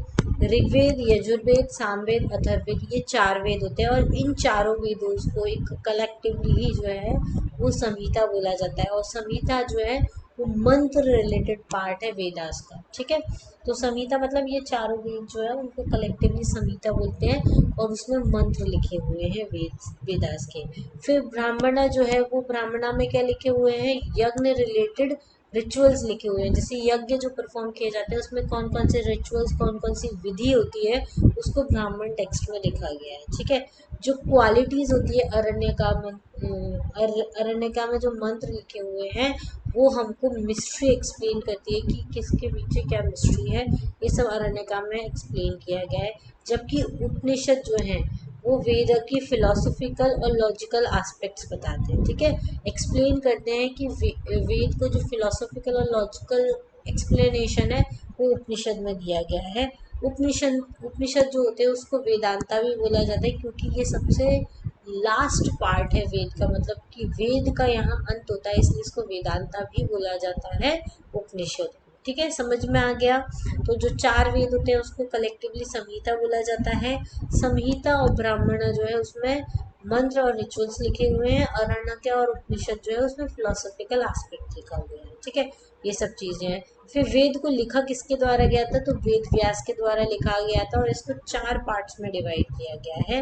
ऋग्वेद, यजुर्वेद, सामवेद, अथर्ववेद, ये 4 वेद होते हैं, और इन चारों वेदों को एक कलेक्टिवली जो है वो संहिता बोला जाता है। और संहिता जो है वो मंत्र रिलेटेड पार्ट है वेदास का। ठीक है, तो संहिता मतलब ये चारों वेद जो है उनको कलेक्टिवली संहिता बोलते हैं, और उसमें मंत्र लिखे हुए हैं वेदास के। फिर ब्राह्मणा जो है वो ब्राह्मणा में क्या लिखे हुए हैं, यज्ञ रिलेटेड रिचुअल्स लिखे हुए हैं। जैसे यज्ञ जो परफॉर्म किए जाते हैं उसमें कौन कौन से रिचुअल्स, कौन कौन सी विधि होती है, उसको ब्राह्मण टेक्स्ट में लिखा गया है। ठीक है, जो क्वालिटीज होती है अरण्यका में जो मंत्र लिखे हुए हैं वो हमको मिस्ट्री एक्सप्लेन करती है कि किसके पीछे क्या मिस्ट्री है, ये सब अरण्यका में एक्सप्लेन किया गया है। जबकि उपनिषद जो है वो वेद की फिलोसॉफिकल और लॉजिकल एस्पेक्ट्स बताते हैं। ठीक है, एक्सप्लेन करते हैं कि वेद को जो फिलोसॉफिकल और लॉजिकल एक्सप्लेनेशन है वो उपनिषद में दिया गया है। उपनिषद जो होते हैं उसको वेदांता भी बोला जाता है, क्योंकि ये सबसे लास्ट पार्ट है वेद का। मतलब कि वेद का यहाँ अंत होता है, इसलिए इसको वेदांता भी बोला जाता है उपनिषद। ठीक है, समझ में आ गया? तो जो 4 वेद होते हैं उसको कलेक्टिवली संहिता बोला जाता है। संहिता और ब्राह्मण जो है उसमें मंत्र और रिचुअल्स लिखे हुए हैं। अरण्यक और उपनिषद जो है उसमें फिलोसॉफिकल एस्पेक्ट लिखा हुआ है। ठीक है, ये सब चीजें हैं। फिर वेद को लिखा किसके द्वारा गया था, तो वेद व्यास के द्वारा लिखा गया था, और इसको 4 पार्ट्स में डिवाइड किया गया है।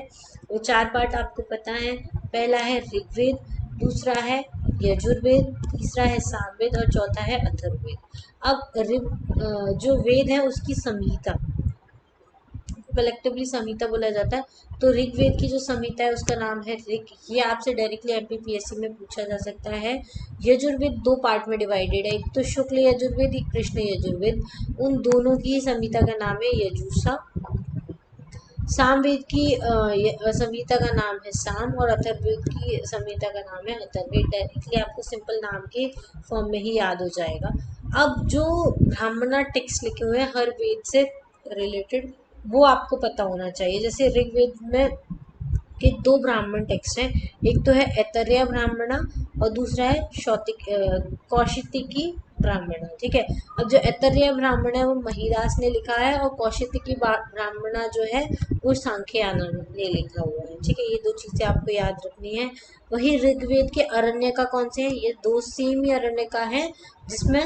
वो 4 पार्ट आपको पता है। पहला है ऋग्वेद, दूसरा है यजुर्वेद, तीसरा है सामवेद और चौथा है अथर्ववेद। अब जो वेद है उसकी संहिता कलेक्टिवली संहिता बोला जाता है। तो ऋग्वेद की जो संहिता है उसका नाम है ऋग। ये आपसे डायरेक्टली एमपीपीएससी में पूछा जा सकता है। यजुर्वेद 2 पार्ट में डिवाइडेड है, एक तो शुक्ल यजुर्वेद, एक कृष्ण यजुर्वेद। उन दोनों की संहिता का नाम है यजुषा। सामवेद की संहिता का नाम है साम, और अथर्ववेद की संहिता का नाम है अथर्ववेद। डायरेक्टली आपको सिंपल नाम के फॉर्म में ही याद हो जाएगा। अब जो ब्राह्मणा टेक्स्ट लिखे हुए हैं हर वेद से रिलेटेड, वो आपको पता होना चाहिए। जैसे ऋग्वेद में के 2 ब्राह्मण टेक्स्ट हैं, एक तो है ऐतरेय ब्राह्मणा और दूसरा है कौशितिकी ब्राह्मण, ठीक है। अब जो ऐतरेय ब्राह्मण है वो महिदास ने लिखा है, और कौशिकी ब्राह्मणा जो है वो सांख्यायन ने लिखा हुआ है, ठीक है। ये दो चीजें आपको याद रखनी है। वही ऋग्वेद के अरण्य का कौन से है, ये दो सेम ही अरण्य का है, जिसमें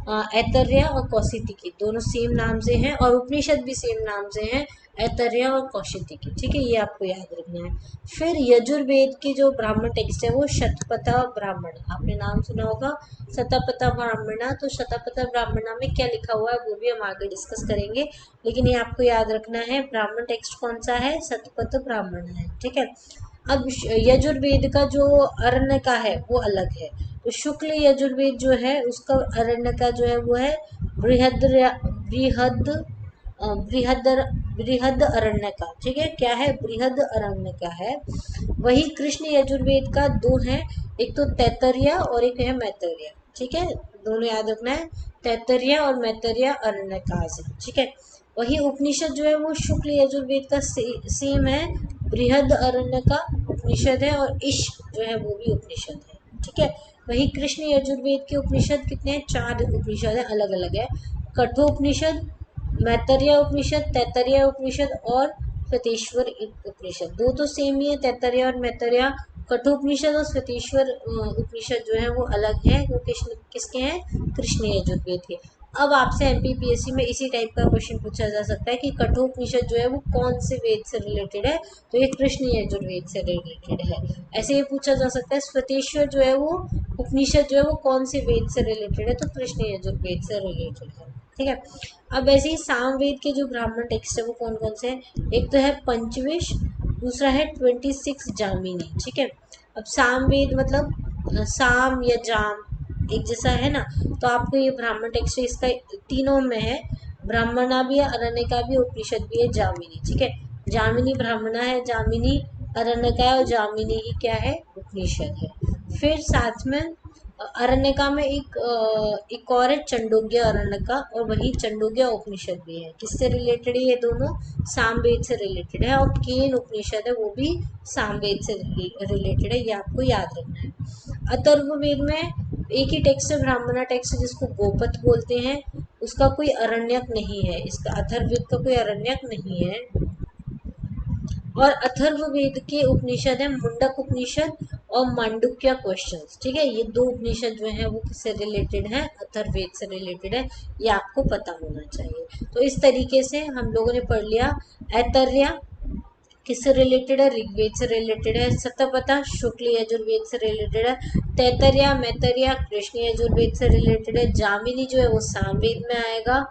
ऐतरेय और कौशिकी दोनों सेम नाम से हैं, और उपनिषद भी सेम नाम से हैं, ऐतरेय और कौशिकी, ठीक है। ये आपको याद रखना है। फिर यजुर्वेद की जो ब्राह्मण टेक्स्ट है वो शतपथा ब्राह्मण, आपने नाम सुना होगा शतपथा ब्राह्मणा। तो शतपथा ब्राह्मणा में क्या लिखा हुआ है वो भी हम आगे डिस्कस करेंगे, लेकिन ये आपको याद रखना है ब्राह्मण टेक्स्ट कौन सा है, शतपथ ब्राह्मण है, ठीक है। अब यजुर्वेद का जो अरण्य का है वो अलग है। तो शुक्ल यजुर्वेद जो है उसका अरण्य का जो है वो है बृहद बृहद बृहद बृहद अरण्य का, ठीक है। क्या है, बृहद अरण्य का है। वही कृष्ण यजुर्वेद का दो है, एक तो तैतरीय और एक है मैतरेय, ठीक है। दोनों याद रखना है, तैतरीय और मैतरेय अरण्यकाज है, ठीक है। वही उपनिषद जो है वो शुक्ल यजुर्वेद का सेम है, बृहद अरण्य का उपनिषद है, और ईश जो है वो भी उपनिषद है, ठीक है। वही कृष्ण यजुर्वेद के उपनिषद कितने हैं, 4 उपनिषद है, अलग अलग है। कठोपनिषद, मैतरेय उपनिषद, तैतरीय उपनिषद और श्वेतेश्वर उपनिषद। दो तो सेम ही है, तैतरीय और मैतरेय। कठोपनिषद और श्वेतेश्वर उपनिषद जो है वो अलग है, वो किसके हैं, कृष्ण यजुर्वेद के। अब आपसे एमपीपीएससी में इसी टाइप का क्वेश्चन पूछा जा सकता है कि कठोपनिषद जो है वो कौन से वेद से रिलेटेड है, तो ये कृष्ण यजुर्वेद से रिलेटेड है। ऐसे ये पूछा जा सकता है श्वेतेश्वर जो है वो उपनिषद जो है वो कौन से वेद से रिलेटेड है, तो कृष्ण यजुर्वेद से रिलेटेड है, ठीक है। अब ऐसे ही सामवेद के जो ब्राह्मण टेक्स्ट है वो कौन कौन से हैं, एक तो है पंचविश, दूसरा है 26 जामिनी, ठीक है। अब सामवेद मतलब साम या जाम एक जैसा है ना, तो आपको ये ब्राह्मण टेक्स्ट इसका तीनों में है, ब्राह्मणा भी है, अरण्यका भी, उपनिषद भी है, जामिनी, ठीक है। जामिनी ब्राह्मणा है, जामिनी अरण्यका है, और जामिनी ही क्या है, उपनिषद है। फिर साथ में अरण्यका में एक और है चंडोग्य अरण्यका, और वही चंडोग्य उपनिषद भी है। किससे रिलेटेड है ये दोनों, सामवेद से रिलेटेड है, और केन उपनिषद है वो भी सामवेद से रिलेटेड है, ये आपको याद रखना है। अथर्ववेद में एक ही टेक्स्ट है, ब्राह्मणा टेक्स्ट, जिसको गोपथ बोलते हैं, उसका कोई अरण्यक नहीं है, इसका अथर्ववेद का कोई अरण्यक नहीं है। और अथर्ववेद के उपनिषद है मुंडक उपनिषद और मांडुक्य क्वेश्चंस, ठीक है। ये दो उपनिषद जो है वो किससे रिलेटेड है, अथर्ववेद से रिलेटेड है, ये आपको पता होना चाहिए। तो इस तरीके से हम लोगों ने पढ़ लिया ऐतरेय किससे रिलेटेड है, ऋग्वेद से रिलेटेड है, शतपथा शुक्ल यजुर्वेद से रिलेटेड है, तैतरीय मैतरेय कृष्ण यजुर्वेद से रिलेटेड है, जामिनी जो है वो सामवेद में आएगा,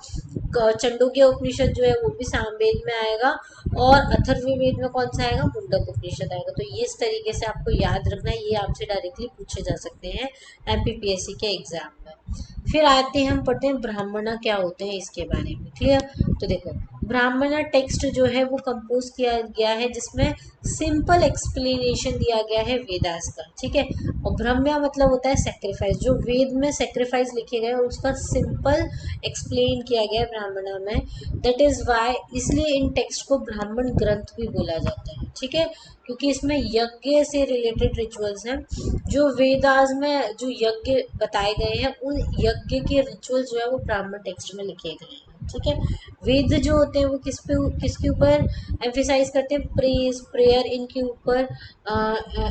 चंडोग्य उपनिषद जो है वो भी सामवेद में आएगा, और अथर्ववेद में कौन सा आएगा, मुंडक उपनिषद आएगा। तो ये इस तरीके से आपको याद रखना है, ये आपसे डायरेक्टली पूछे जा सकते हैं एमपीपीएससी के एग्जाम में। फिर आते हैं, हम पढ़ते हैं ब्राह्मणा क्या होते हैं इसके बारे में, क्लियर। तो देखो ब्राह्मणा टेक्स्ट जो है वो कंपोज किया गया है, जिसमें सिंपल एक्सप्लेनेशन दिया गया है वेदास का, ठीक है। और ब्रह्म्या मतलब होता है सेक्रीफाइस, जो वेद में सेक्रीफाइस लिखे गए और उसका सिंपल एक्सप्लेन किया गया है ब्राह्मणा में। दैट इज वाई, इसलिए इन टेक्स्ट को ब्राह्मण ग्रंथ भी बोला जाता है, ठीक है, क्योंकि इसमें यज्ञ से रिलेटेड रिचुअल्स हैं। जो वेदास में जो यज्ञ बताए गए हैं उन यज्ञ के रिचुअल्स जो है वो ब्राह्मण टेक्स्ट में लिखे गए हैं, ठीक है। वेद जो होते हैं वो किसके ऊपर एम्फेसाइज करते हैं, प्रेज प्रेयर, इनके ऊपर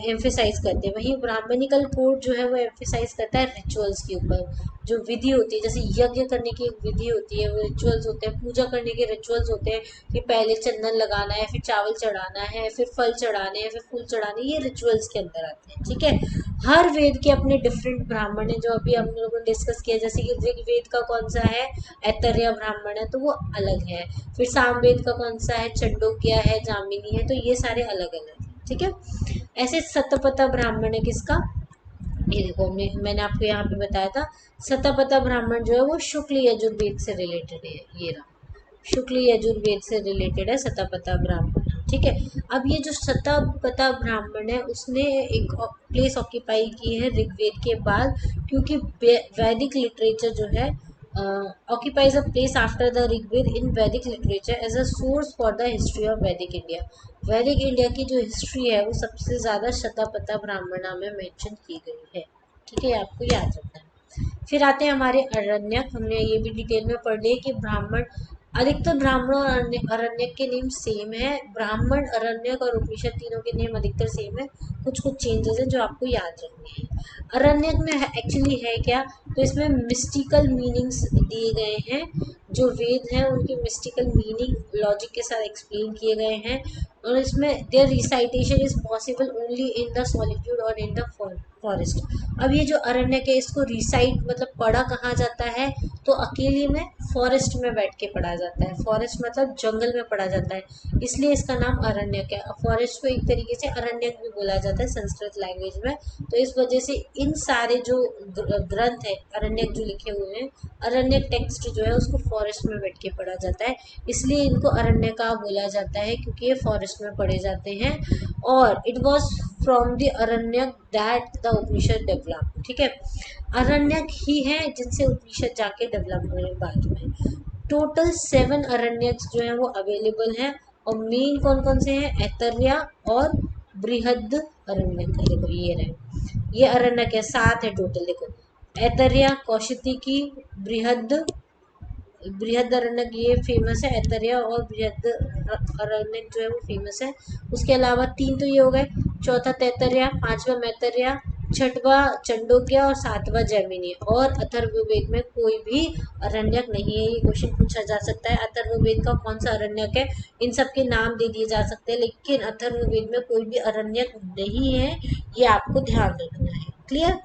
एम्फेसाइज करते हैं। वहीं ब्राह्मणिकल कोड जो है वो एम्फेसाइज करता है रिचुअल्स के ऊपर, जो विधि होती है, जैसे यज्ञ करने की एक विधि होती है, वो रिचुअल्स होते हैं, पूजा करने के रिचुअल्स होते हैं कि पहले चंदन लगाना है, फिर चावल चढ़ाना है, फिर फल चढ़ाने हैं, फिर फूल चढ़ाने, ये रिचुअल्स के अंदर आते हैं, ठीक है। हर वेद के अपने डिफरेंट ब्राह्मण है, जो अभी हम लोगों ने डिस्कस किया, जैसे कि ऋग्वेद का कौन सा है, ऐतरेय ब्राह्मण है, तो वो अलग है। फिर सामवेद का कौन सा है, चंडोग्य है, जामिनी है, तो ये सारे अलग अलग है, ठीक है। ऐसे शतपथ ब्राह्मण है किसका, ये देखो मैंने आपको यहाँ पे बताया था, शतपथ ब्राह्मण जो है वो शुक्ल यजुर्वेद से रिलेटेड है, ये रहा शुक्ल यजुर्वेद से रिलेटेड है शतपथ ब्राह्मण, ठीक है। अब ये जो शतपथ ब्राह्मण है उसने एक प्लेस ऑक्यूपाई की है ऋग्वेद के बाद, क्योंकि वैदिक लिटरेचर जो है occupies a place after the Rigved in Vedic literature as a source for the history of Vedic India। वैदिक इंडिया की जो हिस्ट्री है वो सबसे ज़्यादा शतपथ ब्राह्मणा में मेंशन की गई है, ठीक है, आपको याद रखना है। फिर आते हैं हमारे अरण्यक, हमने ये भी डिटेल में पढ़ लिया कि ब्राह्मण, अधिकतर ब्राह्मण और अरण्यक के नेम सेम है। ब्राह्मण, अरण्यक और उपनिषद तीनों के नेम अधिकतर सेम है, कुछ कुछ चेंजेस हैं जो आपको याद रखने हैं। अरण्यक में एक्चुअली है क्या, तो इसमें मिस्टिकल मीनिंग्स दिए गए हैं, जो वेद हैं उनके मिस्टिकल मीनिंग लॉजिक के साथ एक्सप्लेन किए गए हैं, और इसमें their recitation is possible only in the solitude और इन द फॉरेस्ट। अब ये जो अरण्यक है इसको रिसाइट मतलब पढ़ा कहाँ जाता है, तो अकेले में फॉरेस्ट में बैठ के पढ़ा जाता है। फॉरेस्ट मतलब जंगल में पढ़ा जाता है, इसलिए इसका नाम अरण्यक है। फॉरेस्ट को एक तरीके से अरण्यक भी बोला जाता है संस्कृत लैंग्वेज में। तो इस वजह से इन सारे जो ग्रंथ है अरण्यक जो लिखे हुए हैं, अरण्यक टेक्स्ट जो है उसको फॉरेस्ट में बैठ के पढ़ा जाता है, इसलिए इनको अरण्यका बोला जाता है, क्योंकि ये फॉरेस्ट में पढ़े जाते हैं। और it was from the Aranyak that the Upanishad develop. ठीक है, अरण्यक ही है जिनसे उपनिषद जाके डेवलप हुए बाद में। टोटल 7 अरण्यक जो है वो अवेलेबल हैं, और मेन कौन कौन से हैं, ऐतरेय और बृहद अरण्यक। देखो ये रहे, ये अरण्यक है, 7 है टोटल। देखो ऐतरेय, कौशिकी, बृहद, बृहद अरण्यक ये फेमस है, ऐतरेय और बृहद अरण्यक जो है वो फेमस है। उसके अलावा 3 तो ये हो गए, चौथा तैतरेय, 5वां मैतरेय, 6वां चंडोग्य और 7वां जैमिनी। और अथर्ववेद में कोई भी अरण्यक नहीं है। ये क्वेश्चन पूछा जा सकता है, अथर्ववेद का कौन सा अरण्यक है, इन सब के नाम दे दिए जा सकते हैं, लेकिन अथर्ववेद में कोई भी अरण्यक नहीं है, ये आपको ध्यान रखना है। क्लियर।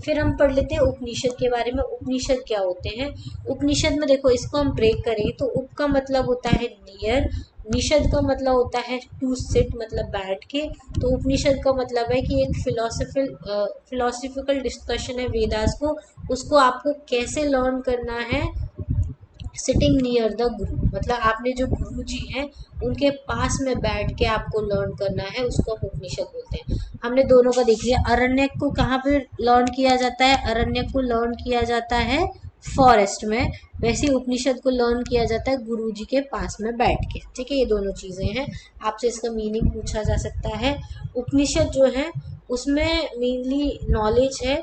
फिर हम पढ़ लेते हैं उपनिषद के बारे में। उपनिषद क्या होते हैं, उपनिषद में देखो इसको हम ब्रेक करें तो उप का मतलब होता है नियर, निषद का मतलब होता है टू सिट मतलब बैठ के। तो उपनिषद का मतलब है कि एक फिलोसफिकल डिस्कशन है वेदास को, उसको आपको कैसे लर्न करना है, सिटिंग नियर द गुरु, मतलब आपने जो गुरु जी हैं उनके पास में बैठ के आपको लर्न करना है, उसको हम उपनिषद बोलते हैं। हमने दोनों का देख लिया। अरण्यक को कहाँ पे लर्न किया जाता है, अरण्यक को लर्न किया जाता है फॉरेस्ट में, वैसे उपनिषद को लर्न किया जाता है गुरु जी के पास में बैठ के। ठीक है, ये दोनों चीज़ें हैं, आपसे इसका मीनिंग पूछा जा सकता है। उपनिषद जो है उसमें मेनली नॉलेज है।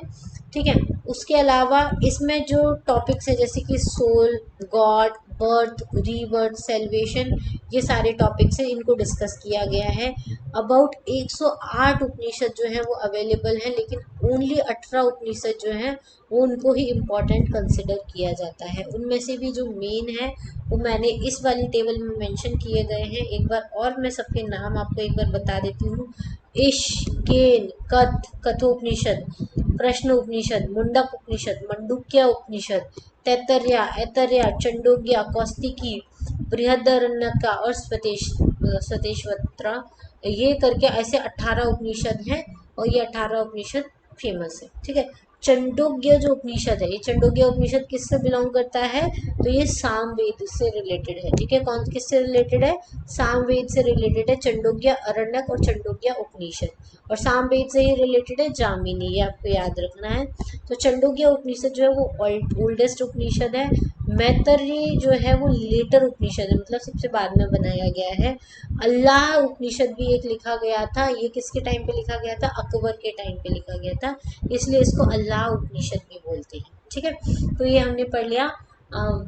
ठीक है, उसके अलावा इसमें जो टॉपिक्स है जैसे कि soul, god, birth, rebirth, salvation, ये सारे टॉपिक्स हैं, इनको डिस्कस किया गया है। अबाउट 108 उपनिषद जो है वो अवेलेबल है, लेकिन ओनली 18 उपनिषद जो हैं वो उनको ही इम्पॉर्टेंट कंसिडर किया जाता है। उनमें से भी जो मेन है वो मैंने इस वाली टेबल में मेंशन किए गए हैं। एक बार और मैं सबके नाम आपको एक बार बता देती हूँ। ईश, केन, कथ, कठोपनिषद, प्रश्न उपनिषद, मुंडक उपनिषद, मंडूक्य उपनिषद, तैतरया, ऐतरेय, चंडोग्या, कौस्तिकी, बृहदारण्यका और स्वतेश्वत्र, ये करके ऐसे 18 उपनिषद हैं, और ये 18 उपनिषद फेमस है। ठीक है, चंडोग्य जो उपनिषद है, ये चंडोग्य उपनिषद किससे बिलोंग करता है, तो ये सामवेद से रिलेटेड है। ठीक है, कौन किससे रिलेटेड है, सामवेद से रिलेटेड है। चंडोग्य अरण्यक और चंडोग्य उपनिषद, और सामवेद से ही रिलेटेड है जामिनी, ये आपको याद रखना है। तो चंडोग्य उपनिषद जो है वो ओल्डेस्ट उपनिषद है। मैतरेय जो है वो लेटर उपनिषद है, मतलब सबसे बाद में बनाया गया है। अल्लाह उपनिषद भी एक लिखा गया था, ये किसके टाइम पे लिखा गया था, अकबर के टाइम पे लिखा गया था, इसलिए इसको अल्लाह उपनिषद भी बोलते हैं। ठीक है, तो ये हमने पढ़ लिया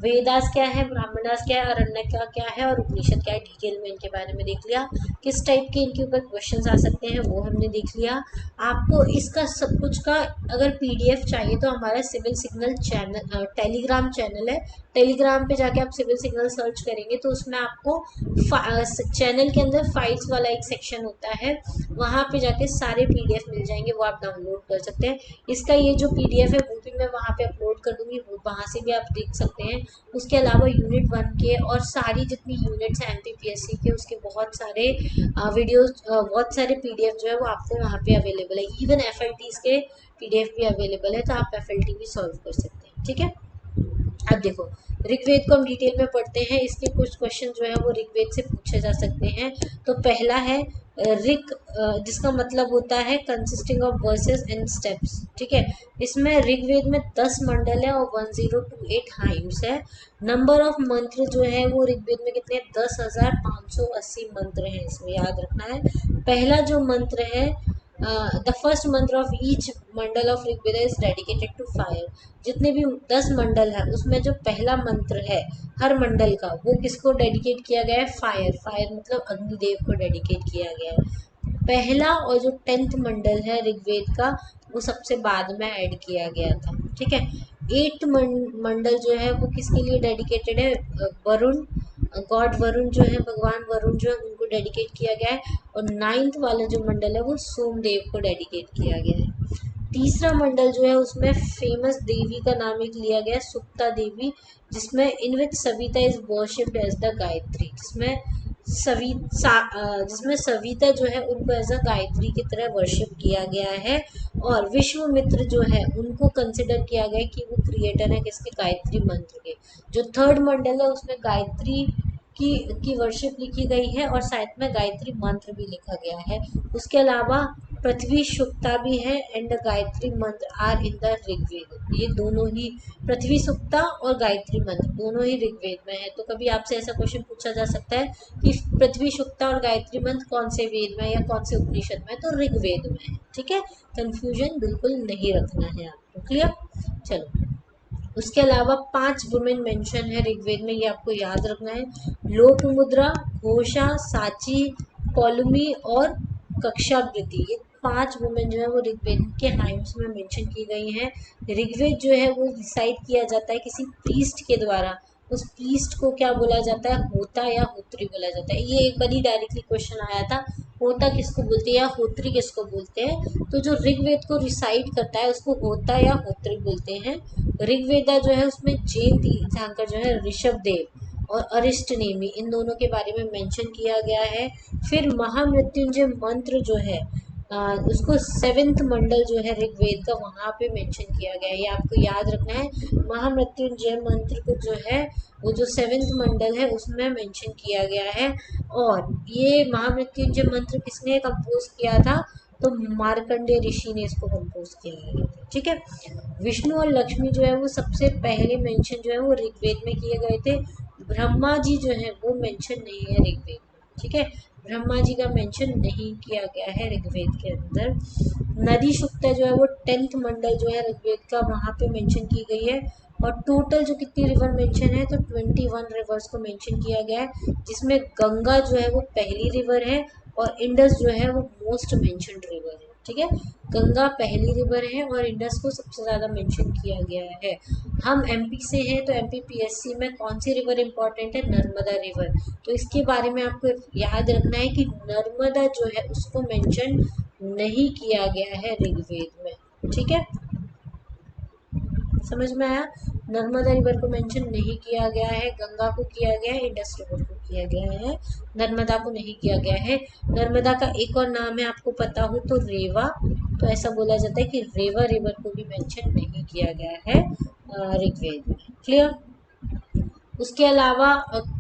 वेदास क्या है, ब्राह्मणास क्या है, अरण्यक क्या है और उपनिषद क्या है, डिटेल में इनके बारे में देख लिया। किस टाइप के इनके ऊपर क्वेश्चंस आ सकते हैं वो हमने देख लिया। आपको इसका सब कुछ का अगर पीडीएफ चाहिए तो हमारा civil signal channel Telegram channel है, टेलीग्राम पे जाके आप सिविल सिग्नल सर्च करेंगे तो उसमें आपको चैनल के अंदर फाइल्स वाला एक सेक्शन होता है, वहाँ पे जाके सारे पीडीएफ मिल जाएंगे, वो आप डाउनलोड कर सकते हैं। इसका ये जो पीडीएफ है वो भी मैं वहाँ पे अपलोड कर दूँगी, वो वहाँ से भी आप देख सकते हैं। उसके अलावा यूनिट 1 के और सारी जितनी यूनिट्स हैं एमपीपीएससी के, उसके बहुत सारे वीडियोस, बहुत सारे पीडीएफ जो है वो आपको वहाँ पे अवेलेबल है। इवन एफएलटीज के पीडीएफ भी अवेलेबल है, तो आप एफएलटी भी सॉल्व कर सकते हैं। ठीक है, अब देखो ऋग्वेद को हम डिटेल में पढ़ते हैं, इसके कुछ क्वेश्चन जो है वो ऋग्वेद से पूछे जा सकते हैं। तो पहला है ऋग, जिसका मतलब होता है consisting of versus and steps. ठीक है, इसमें ऋग्वेद में 10 मंडल है और 1028 हाइम्स है। नंबर ऑफ मंत्र जो है वो ऋग्वेद में कितने, 10,580 मंत्र हैं, इसमें याद रखना है। पहला जो मंत्र है the first mantra of each mandal of Rigveda is dedicated to fire. जितने भी 10 मंडल है उसमें जो पहला मंत्र है हर मंडल का, वो किसको डेडिकेट किया गया है? फायर। फायर मतलब अग्निदेव को डेडिकेट किया गया है पहला। और जो 10th मंडल है ऋग्वेद का, वो सबसे बाद में ऐड किया गया था। ठीक है। 8th मंडल जो है वो किसके लिए डेडिकेटेड है? वरुण, गॉड वरुण जो है, भगवान वरुण जो है उनको डेडिकेट किया गया है। और 9th वाला जो मंडल है वो सोमदेव को डेडिकेट किया गया है। तीसरा मंडल जो है उसमें फेमस देवी का नाम एक लिया गया है, सुप्ता देवी, जिसमें in which Savita is worshipped as the Gayatri. जिसमें सविता जो है उनको एज अ गायत्री की तरह वर्शिप किया गया है। और विश्वामित्र जो है उनको कंसिडर किया गया है कि वो क्रिएटर है किसके? गायत्री मंत्र के। जो 3rd मंडल है उसमें गायत्री की वर्शिप लिखी गई है और साथ में गायत्री मंत्र भी लिखा गया है। उसके अलावा पृथ्वी सुक्ता भी है एंड गायत्री मंत्र आर इन द ऋग्वेद। ये दोनों ही, पृथ्वी सुक्ता और गायत्री मंत्र दोनों ही ऋग्वेद में है। तो कभी आपसे ऐसा क्वेश्चन पूछा जा सकता है कि पृथ्वी सुक्ता और गायत्री मंत्र कौन से वेद में या कौन से उपनिषद में? तो ऋग्वेद में है। ठीक है, कंफ्यूजन बिल्कुल नहीं रखना है आपको। क्लियर? चलो, उसके अलावा 5 वुमेन मेंशन है ऋग्वेद में, ये आपको याद रखना है। लोकमुद्रा, घोषा, साची, पौलुमी और कक्षावृति, ये 5 वुमेन जो है वो ऋग्वेद के हाइम्स में मेंशन की गई हैं। ऋग्वेद जो है वो डिसाइड किया जाता है किसी प्रीस्ट के द्वारा। उस प्रीस्ट को क्या बोला जाता है? होता या होत्री बोला जाता है। ये एक बार ही डायरेक्टली क्वेश्चन आया था, होता किसको बोलते हैं या होत्री किसको बोलते हैं? तो जो ऋग्वेद को रिसाइट करता है उसको होता या होत्री बोलते हैं। ऋग्वेदा जो है उसमें जैन तीर्थंकर जो है ऋषभ देव और अरिष्ट नेमी, इन दोनों के बारे में मेंशन किया गया है। फिर महामृत्युंजय मंत्र जो है उसको 7th मंडल जो है ऋग्वेद का, वहाँ पे मेंशन किया गया है। ये आपको याद रखना है। महामृत्युंजय मंत्र को जो है वो जो 7th मंडल है उसमें मेंशन किया गया है। और ये महामृत्युंजय मंत्र किसने कंपोज किया था? तो मार्कंडेय ऋषि ने इसको कंपोज किया है। ठीक है। विष्णु और लक्ष्मी जो है वो सबसे पहले मेंशन जो है वो ऋग्वेद में किए गए थे। ब्रह्मा जी जो है वो मेंशन नहीं है ऋग्वेद में। ठीक है, ब्रह्मा जी का मेंशन नहीं किया गया है ऋग्वेद के अंदर। नदी शुक्ता जो है वो 10th मंडल जो है ऋग्वेद का, वहाँ पे मेंशन की गई है। और टोटल जो कितनी रिवर मेंशन है? तो 21 रिवर्स को मेंशन किया गया है, जिसमें गंगा जो है वो पहली रिवर है और इंडस जो है वो मोस्ट मेंशनड रिवर है। ठीक है, गंगा पहली रिवर है और इंडस को सबसे ज़्यादा मेंशन किया गया है। हम एमपी से हैं तो एमपी पीएससी में कौन सी रिवर इंपॉर्टेंट है? नर्मदा रिवर। तो इसके बारे में आपको याद रखना है कि नर्मदा जो है उसको मेंशन नहीं किया गया है ऋग्वेद में। ठीक है, समझ में आया? नर्मदा रिवर को मेंशन नहीं किया गया है, गंगा को किया गया है, इंडस रिवर को किया गया है, नर्मदा को नहीं किया गया है। नर्मदा का एक और नाम है, आपको पता हो तो रेवा। तो ऐसा बोला जाता है कि रेवा रिवर को भी मेंशन नहीं किया गया है ऋग्वेद में। क्लियर? उसके अलावा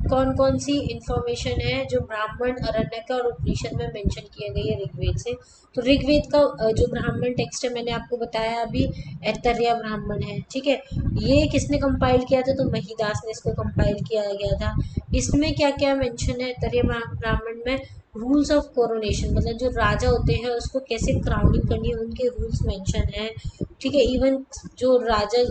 कौन कौन सी इंफॉर्मेशन है जो ब्राह्मण, अरण्यक और उपनिषद में मेंशन किए गई है ऋग्वेद से? तो ऋग्वेद का जो ब्राह्मण टेक्स्ट है मैंने आपको बताया अभी, ऐतरेय ब्राह्मण है। ठीक है, ये किसने कंपाइल किया था? तो महिदास ने इसको कंपाइल किया गया था। इसमें क्या क्या मेंशन है ऐतरेय ब्राह्मण में? रूल्स ऑफ कोरोनेशन, मतलब जो राजा होते हैं उसको कैसे क्राउनिंग करनी है उनके रूल्स मेंशन है। ठीक है, इवन जो राजा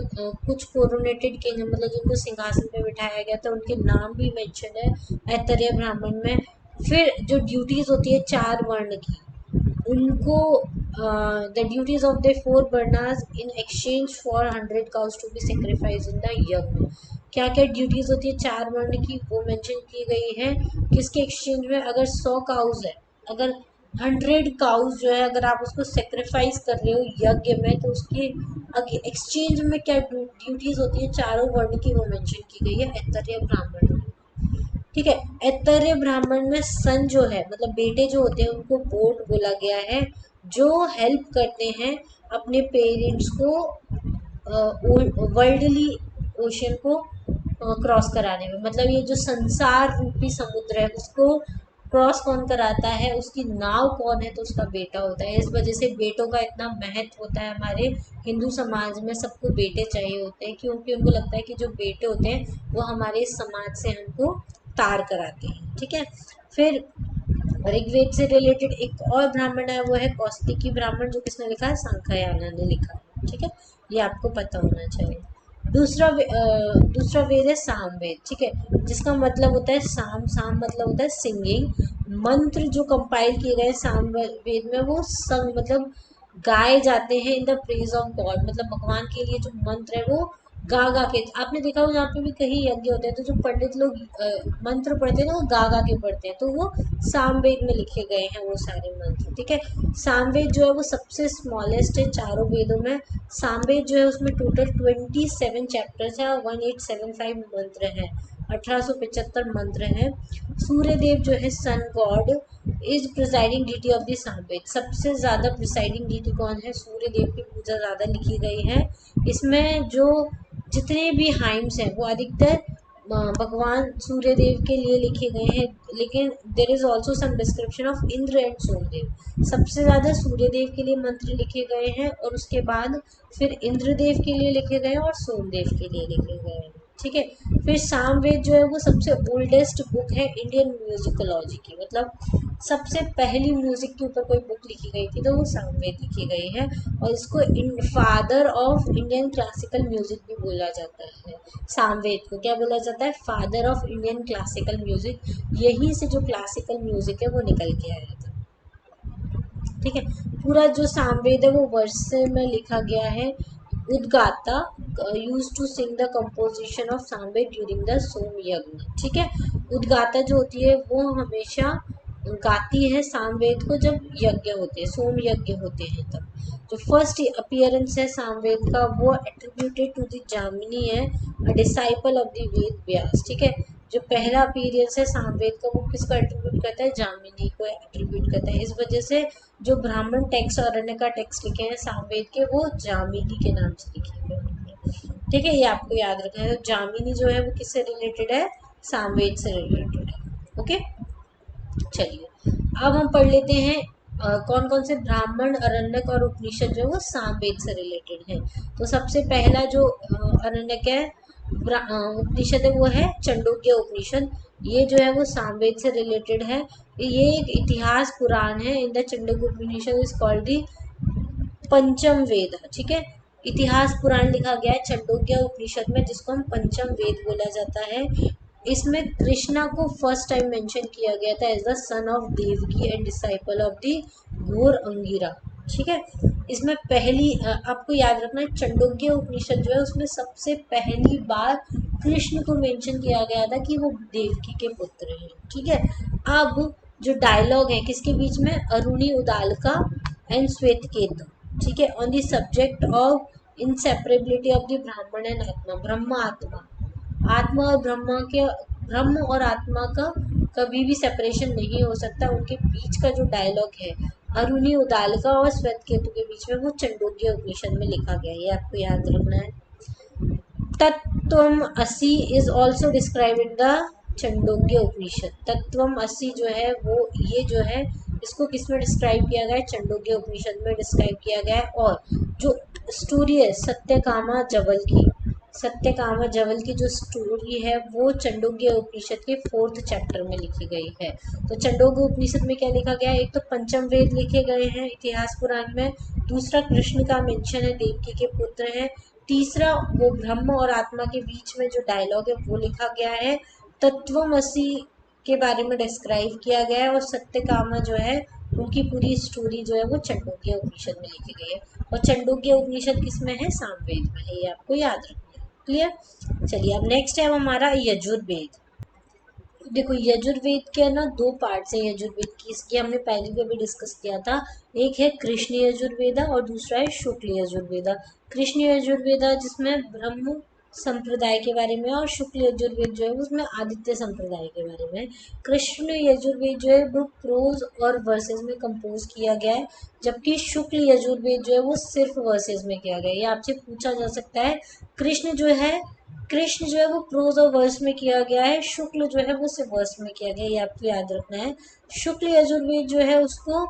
कुछ कोरोनेटेड किंग मतलब जिनको सिंहासन पे बिठाया गया था उनके नाम भी मेंशन है ऐतरेय ब्राह्मण में। फिर जो ड्यूटीज होती है 4 वर्ण की, उनको the duties of the 4 varnas in exchange for 100 cows to be sacrifice in the yajna. क्या क्या ड्यूटीज होती है 4 वर्ण की, वो मेंशन की गई है। किसके एक्सचेंज में? अगर 100 काउज है, अगर 100 काउज जो है अगर आप उसको सेक्रीफाइस कर रहे हो यज्ञ में, तो उसकी एक्सचेंज में क्या ड्यूटीज होती है चारों वर्ण की, वो मेंशन की गई है ऐतरेय ब्राह्मण में। ठीक है, ऐतरेय ब्राह्मण में सन जो है मतलब बेटे जो होते हैं उनको बोट बोला गया है, जो हेल्प करते हैं अपने पेरेंट्स को वर्ल्डली ओशन को क्रॉस कराने में। मतलब ये जो संसार रूपी समुद्र है उसको क्रॉस कौन कराता है? उसकी नाव कौन है? तो उसका बेटा होता है। इस वजह से बेटों का इतना महत्व होता है हमारे हिंदू समाज में। सबको बेटे चाहिए होते हैं क्योंकि उनको लगता है कि जो बेटे होते हैं वो हमारे समाज से हमको तार कराते हैं। ठीक है, फिर ऋग्वेद से रिलेटेड एक और ब्राह्मण है, वो है कौस्तिकी ब्राह्मण, जो किसने लिखा है, सांख्यायना ने लिखा है। ठीक है, ये आपको पता होना चाहिए। दूसरा वेद है सामवेद। ठीक है, जिसका मतलब होता है साम, साम मतलब होता है सिंगिंग। मंत्र जो कंपाइल किए गए साम वेद में, वो संग मतलब गाए जाते हैं in the praise of God, मतलब भगवान के लिए जो मंत्र है वो गा गा के। आपने देखा हो जहाँ पे भी कहीं यज्ञ होते हैं तो जो पंडित लोग मंत्र पढ़ते हैं ना, वो गा गा के पढ़ते हैं, तो वो सामवेद में लिखे गए हैं वो सारे मंत्र। ठीक है, सामवेद जो है वो सबसे स्मॉलेस्ट है चारों वेदों में। सामवेद जो है उसमें टोटल 27 चैप्टर्स है और 1875 मंत्र हैं, 1875 मंत्र हैं। सूर्य देव जो है sun god is presiding deity of the Samaveda. सबसे ज़्यादा प्रिसाइडिंग डीटी कौन है, सूर्य देव की पूजा ज़्यादा लिखी गई है। इसमें जो जितने भी हाइम्स हैं वो अधिकतर भगवान सूर्य देव के लिए लिखे गए हैं, लेकिन there is also some description of Indra and Somdev. सबसे ज़्यादा सूर्य देव के लिए मंत्र लिखे गए हैं और उसके बाद फिर इंद्रदेव के लिए लिखे गए हैं और सोमदेव के लिए लिखे गए हैं। ठीक है, फिर सामवेद जो है वो सबसे ओल्डेस्ट बुक है इंडियन म्यूजिकोलॉजी की, मतलब सबसे पहली म्यूजिक के ऊपर कोई बुक लिखी गई थी तो वो सामवेद लिखी गई है। और इसको father of Indian classical music भी बोला जाता है। सामवेद को क्या बोला जाता है, father of Indian classical music. यहीं से जो क्लासिकल म्यूजिक है वो निकल के आया था। ठीक है, पूरा जो सामवेद है वो वर्ष में लिखा गया है। Udgata use to sing the composition of Samaveda during the Soma yajna. ठीक है, उद्गाता जो होती है वो हमेशा गाती है सामवेद को जब यज्ञ होते हैं, सोम यज्ञ होते हैं तब। जो फर्स्ट अपीयरेंस है सामवेद का वो एट्रीब्यूटेड टू द जामिनी है, अ disciple of the Ved Vyas. ठीक है, जो पहला अपीयरेंस है सामवेद का वो किसको एट्रीब्यूट करता है, जामिनी को एट्रीब्यूट करता है। इस वजह से जो ब्राह्मण टेक्स्ट और अन्य का टेक्स्ट लिखे हैं सामवेद के, वो जामिनी के नाम से लिखे गए हैं। ठीक है, ये आपको याद रखना है। तो जामिनी जो है वो किससे रिलेटेड है, सामवेद से रिलेटेड है। ओके, चलिए अब हम पढ़ लेते हैं कौन कौन से ब्राह्मण, अरण्यक और उपनिषद जो है वो सामवेद से रिलेटेड है। तो सबसे पहला जो अरण्यक है, उपनिषद है, वो है चंडोग्य उपनिषद। ये जो है वो सामवेद से रिलेटेड है। ये एक इतिहास पुराण है। In the Chandogya Upanishad is called the Pancham Veda. ठीक है, इतिहास पुराण लिखा गया है चंडोग्य उपनिषद में, जिसको हम पंचम वेद बोला जाता है। इसमें कृष्णा को फर्स्ट टाइम मेंशन किया गया था as the son of Devaki and disciple of the Ghor Angira. ठीक है, इसमें पहली आपको याद रखना है, चंडोग्य उपनिषद जो है उसमें सबसे पहली बार कृष्ण को मेंशन किया गया था कि वो देवकी के पुत्र हैं। ठीक है, अब जो डायलॉग है किसके बीच में, अरुणी उदालका एंड श्वेतकेतु। ठीक है, on the subject of inseparability of the Brahman and Atma, Brahma आत्मा। आत्मा और ब्रह्मा के, ब्रह्म और आत्मा का कभी भी सेपरेशन नहीं हो सकता। उनके बीच का जो डायलॉग है अरुणी उदालका और श्वेतकेतु के बीच में, वो चंडोग्य उपनिषद में लिखा गया है, ये आपको याद रखना है। Tattvam Asi is also describe in the Chandogya Upanishad. Tattvam Asi जो है वो, ये जो है इसको किस में डिस्क्राइब किया गया है, चंडोग्य उपनिषद में डिस्क्राइब किया गया है। और जो स्टोरी है सत्यकामा जबल की, सत्यकामा जबल की जो स्टोरी है वो चंडोग्य उपनिषद के 4th चैप्टर में लिखी गई है। तो चंडोग्य उपनिषद में क्या लिखा गया है, एक तो पंचम वेद लिखे गए हैं इतिहास पुराण में, दूसरा कृष्ण का मेंशन है, देवकी के पुत्र हैं, तीसरा वो ब्रह्म और आत्मा के बीच में जो डायलॉग है वो लिखा गया है, तत्वमसी के बारे में डिस्क्राइब किया गया है, और सत्यकामा जो है उनकी पूरी स्टोरी जो है वो चंडोग्य उपनिषद में लिखी गई है। और चंडोग्य उपनिषद किसमें है, सामवेद में है, ये आपको याद रखना है। क्लियर, चलिए अब नेक्स्ट है हमारा यजुर्वेद। देखो यजुर्वेद के ना 2 पार्ट्स हैं यजुर्वेद की, इसकी हमने पहले भी अभी डिस्कस किया था। एक है कृष्ण यजुर्वेदा और दूसरा है शुक्ल यजुर्वेदा। कृष्ण यजुर्वेदा जिसमें ब्रह्म संप्रदाय के बारे में, और शुक्ल यजुर्वेद जो है उसमें आदित्य संप्रदाय के बारे में। कृष्ण यजुर्वेद जो है वो प्रोज और वर्सेस में कंपोज किया गया है, जबकि शुक्ल यजुर्वेद जो है वो सिर्फ वर्सेस में किया गया है। ये आपसे पूछा जा सकता है, कृष्ण जो है वो प्रोज और वर्स में किया गया है, शुक्ल जो है वो सिर्फ वर्स में किया गया है, ये आपको याद रखना है। शुक्ल यजुर्वेद जो है उसको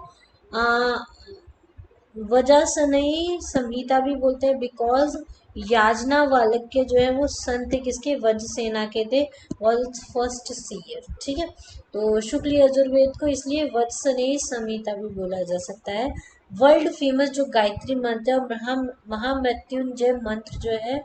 वजासनई संहिता भी बोलते हैं, बिकॉज याज्ञवल्क्य जो है वो सन थे किसके, वज्र सेना के थे, वर्ल्ड फर्स्ट सीयर। ठीक है, तो शुक्ल यजुर्वेद को इसलिए वत्सनेय संहिता भी बोला जा सकता है। वर्ल्ड फेमस जो गायत्री मंत्र और महामृत्युंजय मंत्र जो है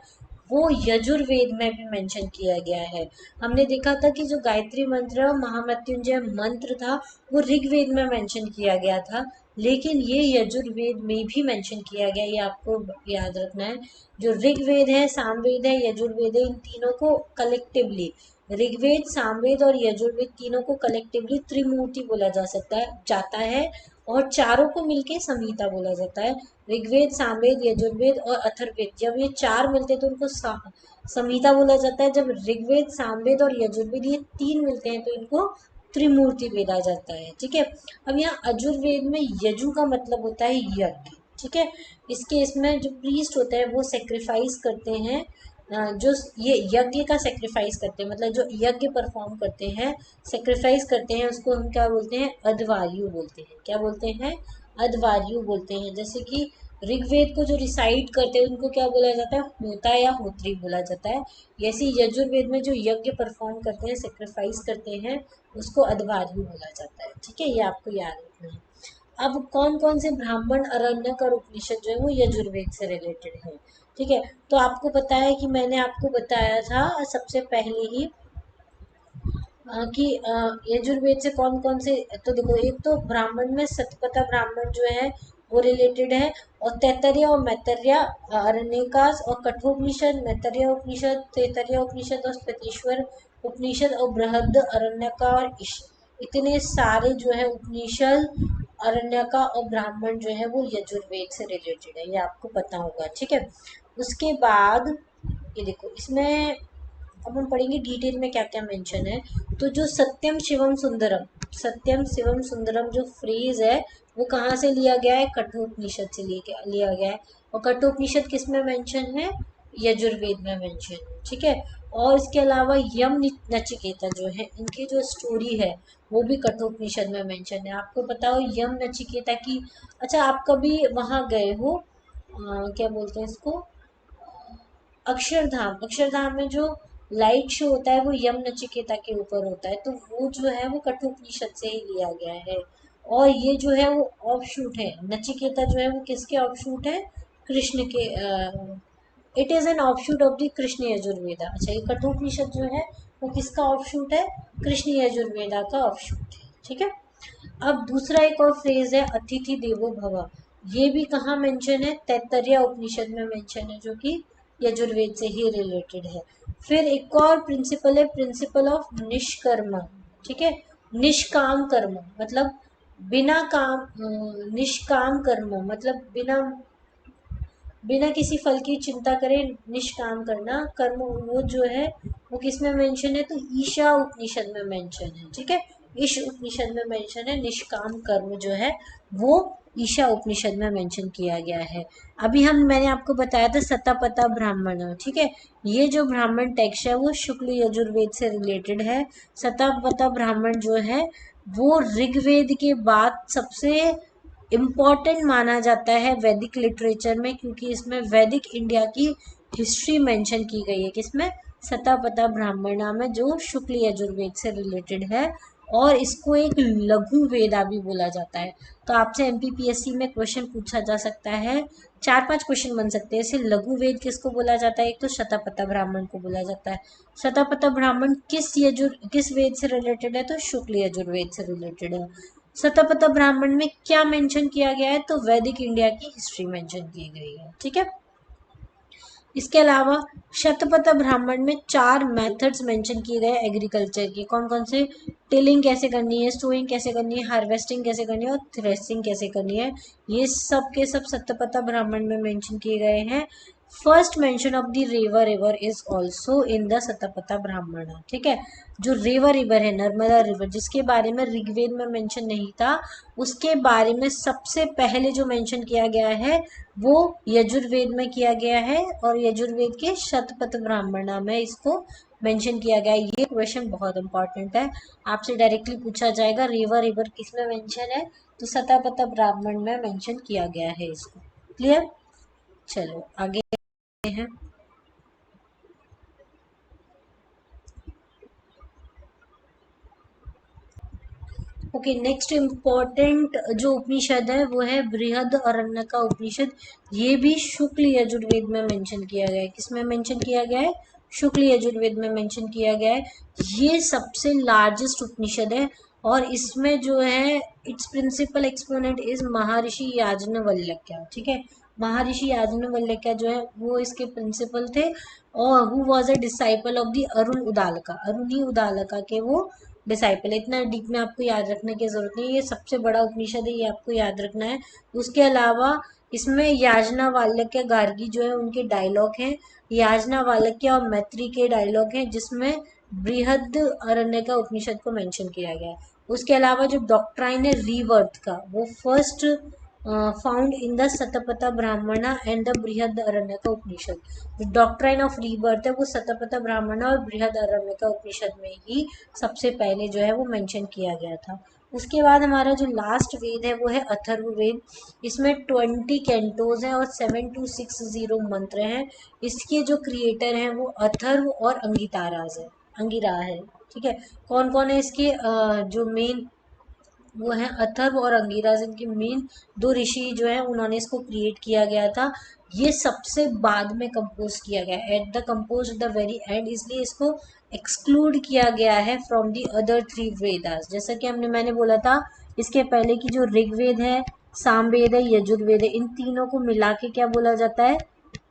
वो यजुर्वेद में भी मेंशन किया गया है। हमने देखा था कि जो गायत्री मंत्र और महामृत्युंजय मंत्र था वो ऋग्वेद में मेंशन किया गया था, लेकिन ये यजुर्वेद में भी मेंशन किया गया, ये आपको याद रखना है। जो ऋग्वेद है, सामवेद है, यजुर्वेद है, इन तीनों को कलेक्टिवली, ऋग्वेद, सामवेद और यजुर्वेद तीनों को कलेक्टिवली त्रिमूर्ति बोला जाता है और चारों को मिलके संहिता बोला जाता है। ऋग्वेद, सामवेद, यजुर्वेद और अथर्ववेद, जब ये चार मिलते हैं तो उनको संहिता बोला जाता है। जब ऋग्वेद, सामवेद और यजुर्वेद ये तीन मिलते हैं तो इनको त्रिमूर्ति बोला जाता है। ठीक है, अब यहाँ अजुर्वेद में यजु का मतलब होता है यज्ञ। ठीक है, इसमें जो प्रीस्ट होते हैं वो सेक्रीफाइस करते हैं, जो ये यज्ञ का सेक्रीफाइस करते हैं, मतलब जो यज्ञ परफॉर्म करते हैं, सेक्रीफाइस करते हैं, उसको हम क्या बोलते हैं, अध्वर्यु बोलते हैं। क्या बोलते हैं, अध्वर्यु बोलते हैं। जैसे कि ऋग्वेद को जो रिसाइट करते हैं उनको क्या बोला जाता है, होता या होत्री बोला जाता है। ऐसे यजुर्वेद में जो यज्ञ परफॉर्म करते हैं, सेक्रीफाइस करते हैं, उसको अध्वर्यु बोला जाता है। ठीक है, ये आपको याद रखना है। अब कौन कौन से ब्राह्मण, अरण्यक और उपनिषद जो है वो यजुर्वेद से रिलेटेड है। ठीक है, तो आपको पता है कि मैंने आपको बताया था सबसे पहले ही कि यजुर्वेद से कौन कौन से, तो देखो एक तो ब्राह्मण में सतपथा ब्राह्मण जो है वो रिलेटेड है, और तैतरीय और मैतरेय, अरण्यकास और कठोपनिषद, मैतरेय उपनिषद, तैतरीय उपनिषद और श्वेतेश्वर उपनिषद और बृहद अरण्यका और इतने सारे जो है उपनिषद, अरण्यका और ब्राह्मण जो है वो यजुर्वेद से रिलेटेड है, ये आपको पता होगा। ठीक है, उसके बाद ये देखो इसमें अब हम पढ़ेंगे डिटेल में क्या क्या मेंशन है। तो जो सत्यम शिवम सुंदरम, सत्यम शिवम सुंदरम जो फ्रेज है वो कहाँ से लिया गया है, कठोपनिषद से लिया गया है। और कठोपनिषद किस में मेंशन है, यजुर्वेद में मेंशन है। ठीक है, और इसके अलावा यम नचिकेता जो है, इनकी जो स्टोरी है वो भी कठोपनिषद में मेंशन है। आपको पता हो यम नचिकेता की, अच्छा आप कभी वहां गए हो, क्या बोलते हैं इसको, अक्षरधाम, अक्षरधाम में जो लाइट शो होता है वो यम नचिकेता के ऊपर होता है, तो वो जो है वो कठोपनिषद से ही लिया गया है। और ये जो है वो ऑफशूट है, नचिकेता जो है वो किसके ऑफशूट है, कृष्ण के, it is an offshoot of the Krishna Yajurveda. अच्छा, ये कठोपनिषद जो है वो किसका ऑफशूट है, कृष्ण यजुर्वेदा का ऑफशूट है। ठीक है, अब दूसरा एक और फ्रेज है अतिथि देवो भव, ये भी कहाँ मेंशन है, तैत्तरीय उपनिषद में मेंशन है, जो कि यजुर्वेद से ही रिलेटेड है। फिर एक और प्रिंसिपल है, प्रिंसिपल ऑफ निष्कर्म। ठीक है, निष्काम कर्म मतलब बिना काम, निष्काम कर्म मतलब बिना बिना किसी फल की चिंता करे निष्काम करना कर्म, वो जो है वो किस में मेंशन है, तो ईशा उपनिषद में मेंशन है। ठीक है, ईश उपनिषद में मेंशन है, निष्काम कर्म जो है वो ईशा उपनिषद में मेंशन किया गया है। अभी मैंने आपको बताया था सतापता ब्राह्मण। ठीक है, ये जो ब्राह्मण टेक्स्ट है वो शुक्ल यजुर्वेद से रिलेटेड है। सतापता ब्राह्मण जो है वो ऋग्वेद के बाद सबसे इम्पॉर्टेंट माना जाता है वैदिक लिटरेचर में, क्योंकि इसमें वैदिक इंडिया की हिस्ट्री मेंशन की गई है। किसमें, सतापता ब्राह्मणा में, जो शुक्ल यजुर्वेद से रिलेटेड है, और इसको एक लघु वेदा भी बोला जाता है। तो आपसे एमपीपीएससी में क्वेश्चन पूछा जा सकता है, 4-5 क्वेश्चन बन सकते हैं। इसे लघु वेद किसको बोला जाता है, एक तो शतपथा ब्राह्मण को बोला जाता है। शतपथा ब्राह्मण किस वेद से रिलेटेड है, तो शुक्ल यजुर्वेद से रिलेटेड है। शतपथ ब्राह्मण में क्या मेंशन किया गया है, तो वैदिक इंडिया की हिस्ट्री मेंशन की गई है। ठीक है, इसके अलावा शतपथ ब्राह्मण में 4 मेथड्स मेंशन किए गए एग्रीकल्चर के। कौन कौन से, टिलिंग कैसे करनी है, सोइंग कैसे करनी है, हार्वेस्टिंग कैसे करनी है और थ्रेसिंग कैसे करनी है, ये सब के सब शतपथ ब्राह्मण में मेंशन किए गए हैं। First mention of the Reva river is also in the Shatapatha Brahmana. ठीक है, जो रेवा रिवर है, नर्मदा रिवर, जिसके बारे में ऋग्वेद में मेंशन नहीं था, उसके बारे में सबसे पहले जो मेंशन किया गया है वो यजुर्वेद में किया गया है, और यजुर्वेद के शतपथ ब्राह्मणा में इसको मेंशन किया गया है। ये क्वेश्चन बहुत इंपॉर्टेंट है, आपसे डायरेक्टली पूछा जाएगा, रिवर रिवर किस में मेंशन है, तो शतपथ ब्राह्मण में मेंशन किया गया है इसको। क्लियर, चलो आगे। हैं। ओके, नेक्स्ट इम्पोर्टेंट जो उपनिषद है वो है बृहद अरण्यका उपनिषद। ये भी शुक्ल यजुर्वेद में मेंशन किया गया है। किसमें मेंशन किया गया है? शुक्ल यजुर्वेद में मेंशन किया गया है। ये सबसे लार्जेस्ट उपनिषद है और इसमें जो है इट्स प्रिंसिपल एक्सपोनेंट इज महर्षि याज्ञवल्क्य। ठीक है, महर्षि याज्ञवल्क्य जो है वो इसके प्रिंसिपल थे और who was a disciple of the Aruna Uddalaka. Aruni Uddalaka के वो डिसाइपल। इतना डीप में आपको याद रखने की जरूरत नहीं है, ये सबसे बड़ा उपनिषद है, ये आपको याद रखना है। उसके अलावा इसमें याज्ञवल्क्य गार्गी जो है उनके डायलॉग हैं, याज्ञवल्क्य और मैत्री के डायलॉग हैं, जिसमें बृहद अरण्य का उपनिषद को मेंशन किया गया है। उसके अलावा जो डॉक्ट्राइन है रीबर्थ का, वो फर्स्ट फाउंड इन द सतपथा ब्राह्मणा एंड द बृहद अरण्य का उपनिषद। जो डॉक्ट्राइन ऑफ रीबर्थ है वो सतपथा ब्राह्मणा और बृहद अरण्य का उपनिषद में ही सबसे पहले जो है वो मेंशन किया गया था। उसके बाद हमारा जो लास्ट वेद है वो है अथर्ववेद। इसमें 20 कैंटोज हैं और 7260 मंत्र हैं। इसके जो क्रिएटर हैं वो अथर्व और अंगिताराज है, अंगिरा है। ठीक है, कौन कौन है इसके जो मेन वो है अथर्व और अंगिराज, इनके मेन दो ऋषि जो है उन्होंने इसको क्रिएट किया गया था। ये सबसे बाद में कंपोज किया गया, at the compose the very and, इसलिए इसको एक्सक्लूड किया गया है फ्रॉम द अदर 3 वेदास। जैसा कि मैंने बोला था, इसके पहले की जो ऋग्वेद है, सामवेद है, यजुर्वेद है, इन तीनों को मिला के क्या बोला जाता है?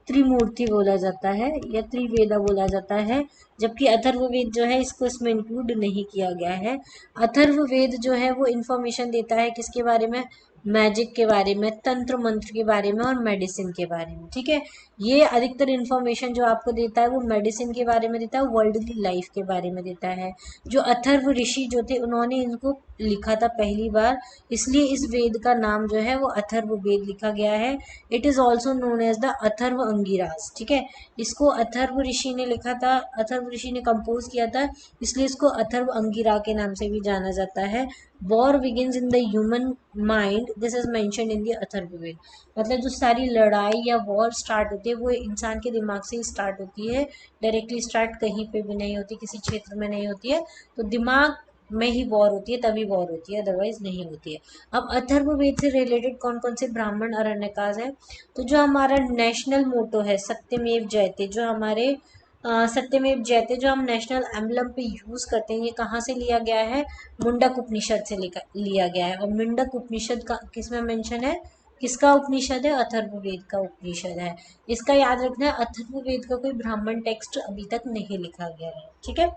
त्रिमूर्ति बोला जाता है या त्रिवेदा बोला जाता है। जबकि अथर्ववेद जो है इसको इसमें इंक्लूड नहीं किया गया है। अथर्ववेद जो है वो इंफॉर्मेशन देता है किसके बारे में? मैजिक के बारे में, तंत्र मंत्र के बारे में और मेडिसिन के बारे में। ठीक है, ये अधिकतर इंफॉर्मेशन जो आपको देता है वो मेडिसिन के बारे में देता है, वर्ल्डली लाइफ के बारे में देता है। जो अथर्व ऋषि जो थे उन्होंने इनको लिखा था पहली बार, इसलिए इस वेद का नाम जो है वो अथर्व वेद लिखा गया है। It is also known as the Atharva Angiras. ठीक है, इसको अथर्व ऋषि ने लिखा था, अथर्व ऋषि ने कंपोज किया था, इसलिए इसको अथर्व अंगिरा के नाम से भी जाना जाता है। War begins in the human mind, this is mentioned in the Atharvaveda. मतलब जो सारी लड़ाई या वॉर स्टार्ट होती है वो इंसान के दिमाग से ही स्टार्ट होती है, डायरेक्टली स्टार्ट कहीं पे भी नहीं होती, किसी क्षेत्र में नहीं होती है। तो दिमाग में ही वॉर होती है, तभी वॉर होती है, अदरवाइज नहीं होती है। अब अथर्ववेद से रिलेटेड कौन कौन से ब्राह्मण अरण्यकाज है? तो जो हमारा नेशनल मोटो है सत्यमेव जयते, जो हमारे सत्यमेव जयते जो हम नेशनल एम्बलम पे यूज करते हैं, ये कहाँ से लिया गया है? मुंडक उपनिषद से लिया गया है। और मुंडक उपनिषद का किसमें मेंशन है? किसका उपनिषद है? अथर्ववेद का उपनिषद है। इसका याद रखना है, अथर्ववेद का कोई ब्राह्मण टेक्स्ट अभी तक नहीं लिखा गया है। ठीक है,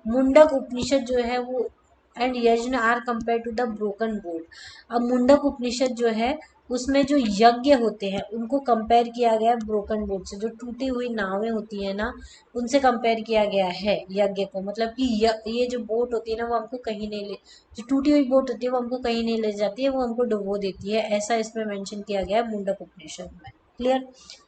मुंडक उपनिषद जो है वो and yajna are compare to the broken board. अब मुंडक उपनिषद जो है उसमें जो यज्ञ होते हैं उनको कंपेयर किया गया है ब्रोकन बोर्ड से। जो टूटी हुई नावें होती है ना, उनसे कंपेयर किया गया है यज्ञ को। मतलब कि ये जो बोट होती है ना वो हमको कहीं नहीं ले, जो टूटी हुई बोट होती है वो हमको कहीं नहीं ले जाती है, वो हमको डुबो देती है, ऐसा इसमें मेंशन किया गया है मुंडक उपनिषद में। क्लियर,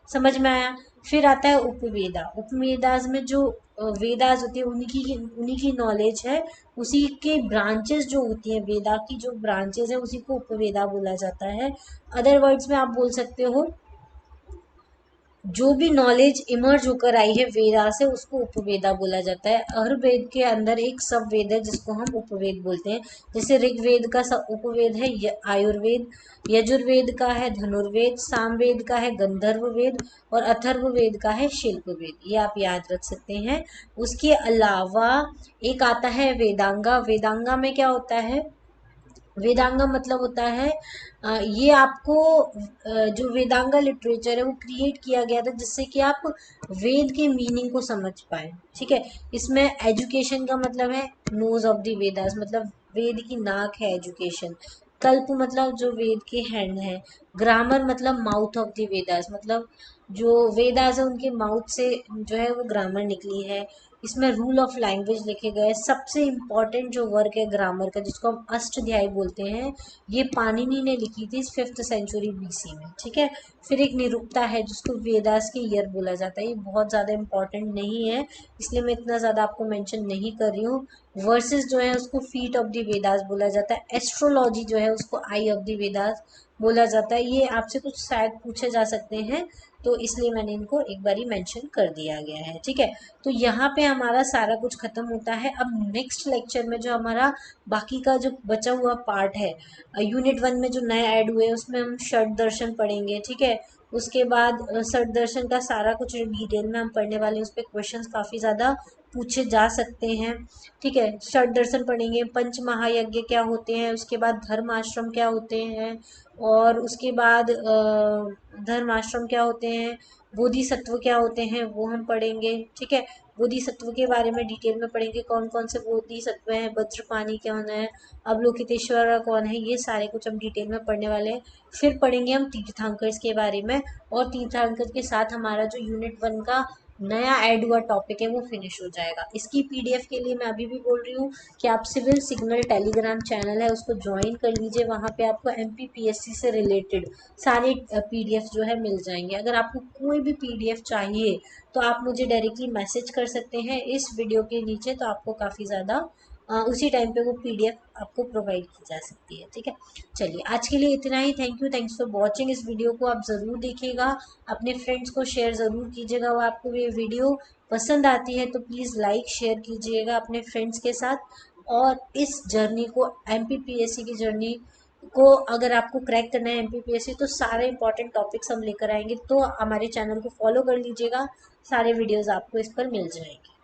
समझ में आया? फिर आता है उपवेदा। उपवेदास में जो वेदास होती है उन्हीं की नॉलेज है, उसी के ब्रांचेस जो होती हैं, वेदा की जो ब्रांचेस है उसी को उपवेदा बोला जाता है। अदर वर्ड्स में आप बोल सकते हो जो भी नॉलेज इमर्ज होकर आई है वेदा से उसको उपवेदा बोला जाता है। हर वेद के अंदर एक सब वेद है जिसको हम उपवेद बोलते हैं। जैसे ऋग्वेद का सब उपवेद है आयुर्वेद, यजुर्वेद का है धनुर्वेद, सामवेद का है गंधर्व वेद और अथर्ववेद का है शिल्प वेद। ये आप याद रख सकते हैं। उसके अलावा एक आता है वेदांगा। वेदांगा में क्या होता है? वेदांगा मतलब होता है ये आपको जो वेदांगा लिटरेचर है वो क्रिएट किया गया था जिससे कि आप वेद के मीनिंग को समझ पाए। ठीक है, इसमें एजुकेशन का मतलब है नोज ऑफ द वेदास, मतलब वेद की नाक है एजुकेशन। कल्प मतलब जो वेद के हैंड है। ग्रामर मतलब माउथ ऑफ द वेदास, मतलब जो वेदास है उनके माउथ से जो है वो ग्रामर निकली है। इसमें रूल ऑफ लैंग्वेज लिखे गए। सबसे इम्पॉर्टेंट जो वर्क है ग्रामर का जिसको हम अष्टाध्यायी बोलते हैं, ये पाणिनि ने लिखी थी 5th सेंचुरी BC में। ठीक है, फिर एक निरुक्ता है जिसको वेदास के ईयर बोला जाता है। ये बहुत ज़्यादा इम्पॉर्टेंट नहीं है इसलिए मैं इतना ज़्यादा आपको मेंशन नहीं कर रही हूँ। वर्सेस जो है उसको फीट ऑफ द वेदास बोला जाता है, एस्ट्रोलॉजी जो है उसको आई ऑफ द वेदास बोला जाता है। ये आपसे कुछ शायद पूछे जा सकते हैं, तो इसलिए मैंने इनको एक बारी मेंशन कर दिया गया है, ठीक है। तो यहाँ पे हमारा सारा कुछ खत्म होता है। अब नेक्स्ट लेक्चर में जो हमारा बाकी का जो बचा हुआ पार्ट है, यूनिट 1 में जो नए ऐड हुए हैं उसमें हम षट दर्शन पढ़ेंगे, ठीक है। उसके बाद षट दर्शन का सारा कुछ डिटेल में हम पढ़ने वाले हैं, उस पर क्वेश्चंस काफ़ी ज़्यादा पूछे जा सकते हैं, ठीक है। षट दर्शन पढ़ेंगे, पंच महायज्ञ क्या होते हैं, उसके बाद धर्म आश्रम क्या होते हैं, और उसके बाद धर्म आश्रम क्या होते हैं, बोधिसत्व क्या होते हैं वो हम पढ़ेंगे, ठीक है। बोधिसत्व के बारे में डिटेल में पढ़ेंगे, कौन कौन से बोधिसत्व हैं, वज्रपाणी कौन है, अवलोकितेश्वर कौन है, ये सारे कुछ हम डिटेल में पढ़ने वाले हैं। फिर पढ़ेंगे हम तीर्थंकर्स के बारे में, और तीर्थंकर के साथ हमारा जो यूनिट 1 का नया ऐड हुआ टॉपिक है वो फिनिश हो जाएगा। इसकी पीडीएफ के लिए मैं अभी भी बोल रही हूँ कि आप सिविल सिग्नल टेलीग्राम चैनल है उसको ज्वाइन कर लीजिए, वहाँ पे आपको एमपीपीएससी से रिलेटेड सारे पीडीएफ जो है मिल जाएंगे। अगर आपको कोई भी पीडीएफ चाहिए तो आप मुझे डायरेक्टली मैसेज कर सकते हैं इस वीडियो के नीचे, तो आपको काफ़ी ज़्यादा उसी टाइम पे वो पीडीएफ आपको प्रोवाइड की जा सकती है, ठीक है। चलिए आज के लिए इतना ही। Thank you, thanks for watching. इस वीडियो को आप ज़रूर देखिएगा, अपने फ्रेंड्स को शेयर ज़रूर कीजिएगा। वो आपको ये वीडियो पसंद आती है तो प्लीज़ लाइक शेयर कीजिएगा अपने फ्रेंड्स के साथ। और इस जर्नी को, एमपीपीएससी की जर्नी को अगर आपको क्रैक करना है एमपीपीएससी, तो सारे इंपॉर्टेंट टॉपिक्स हम लेकर आएंगे, तो हमारे चैनल को फॉलो कर लीजिएगा, सारे वीडियोज़ आपको इस पर मिल जाएंगे।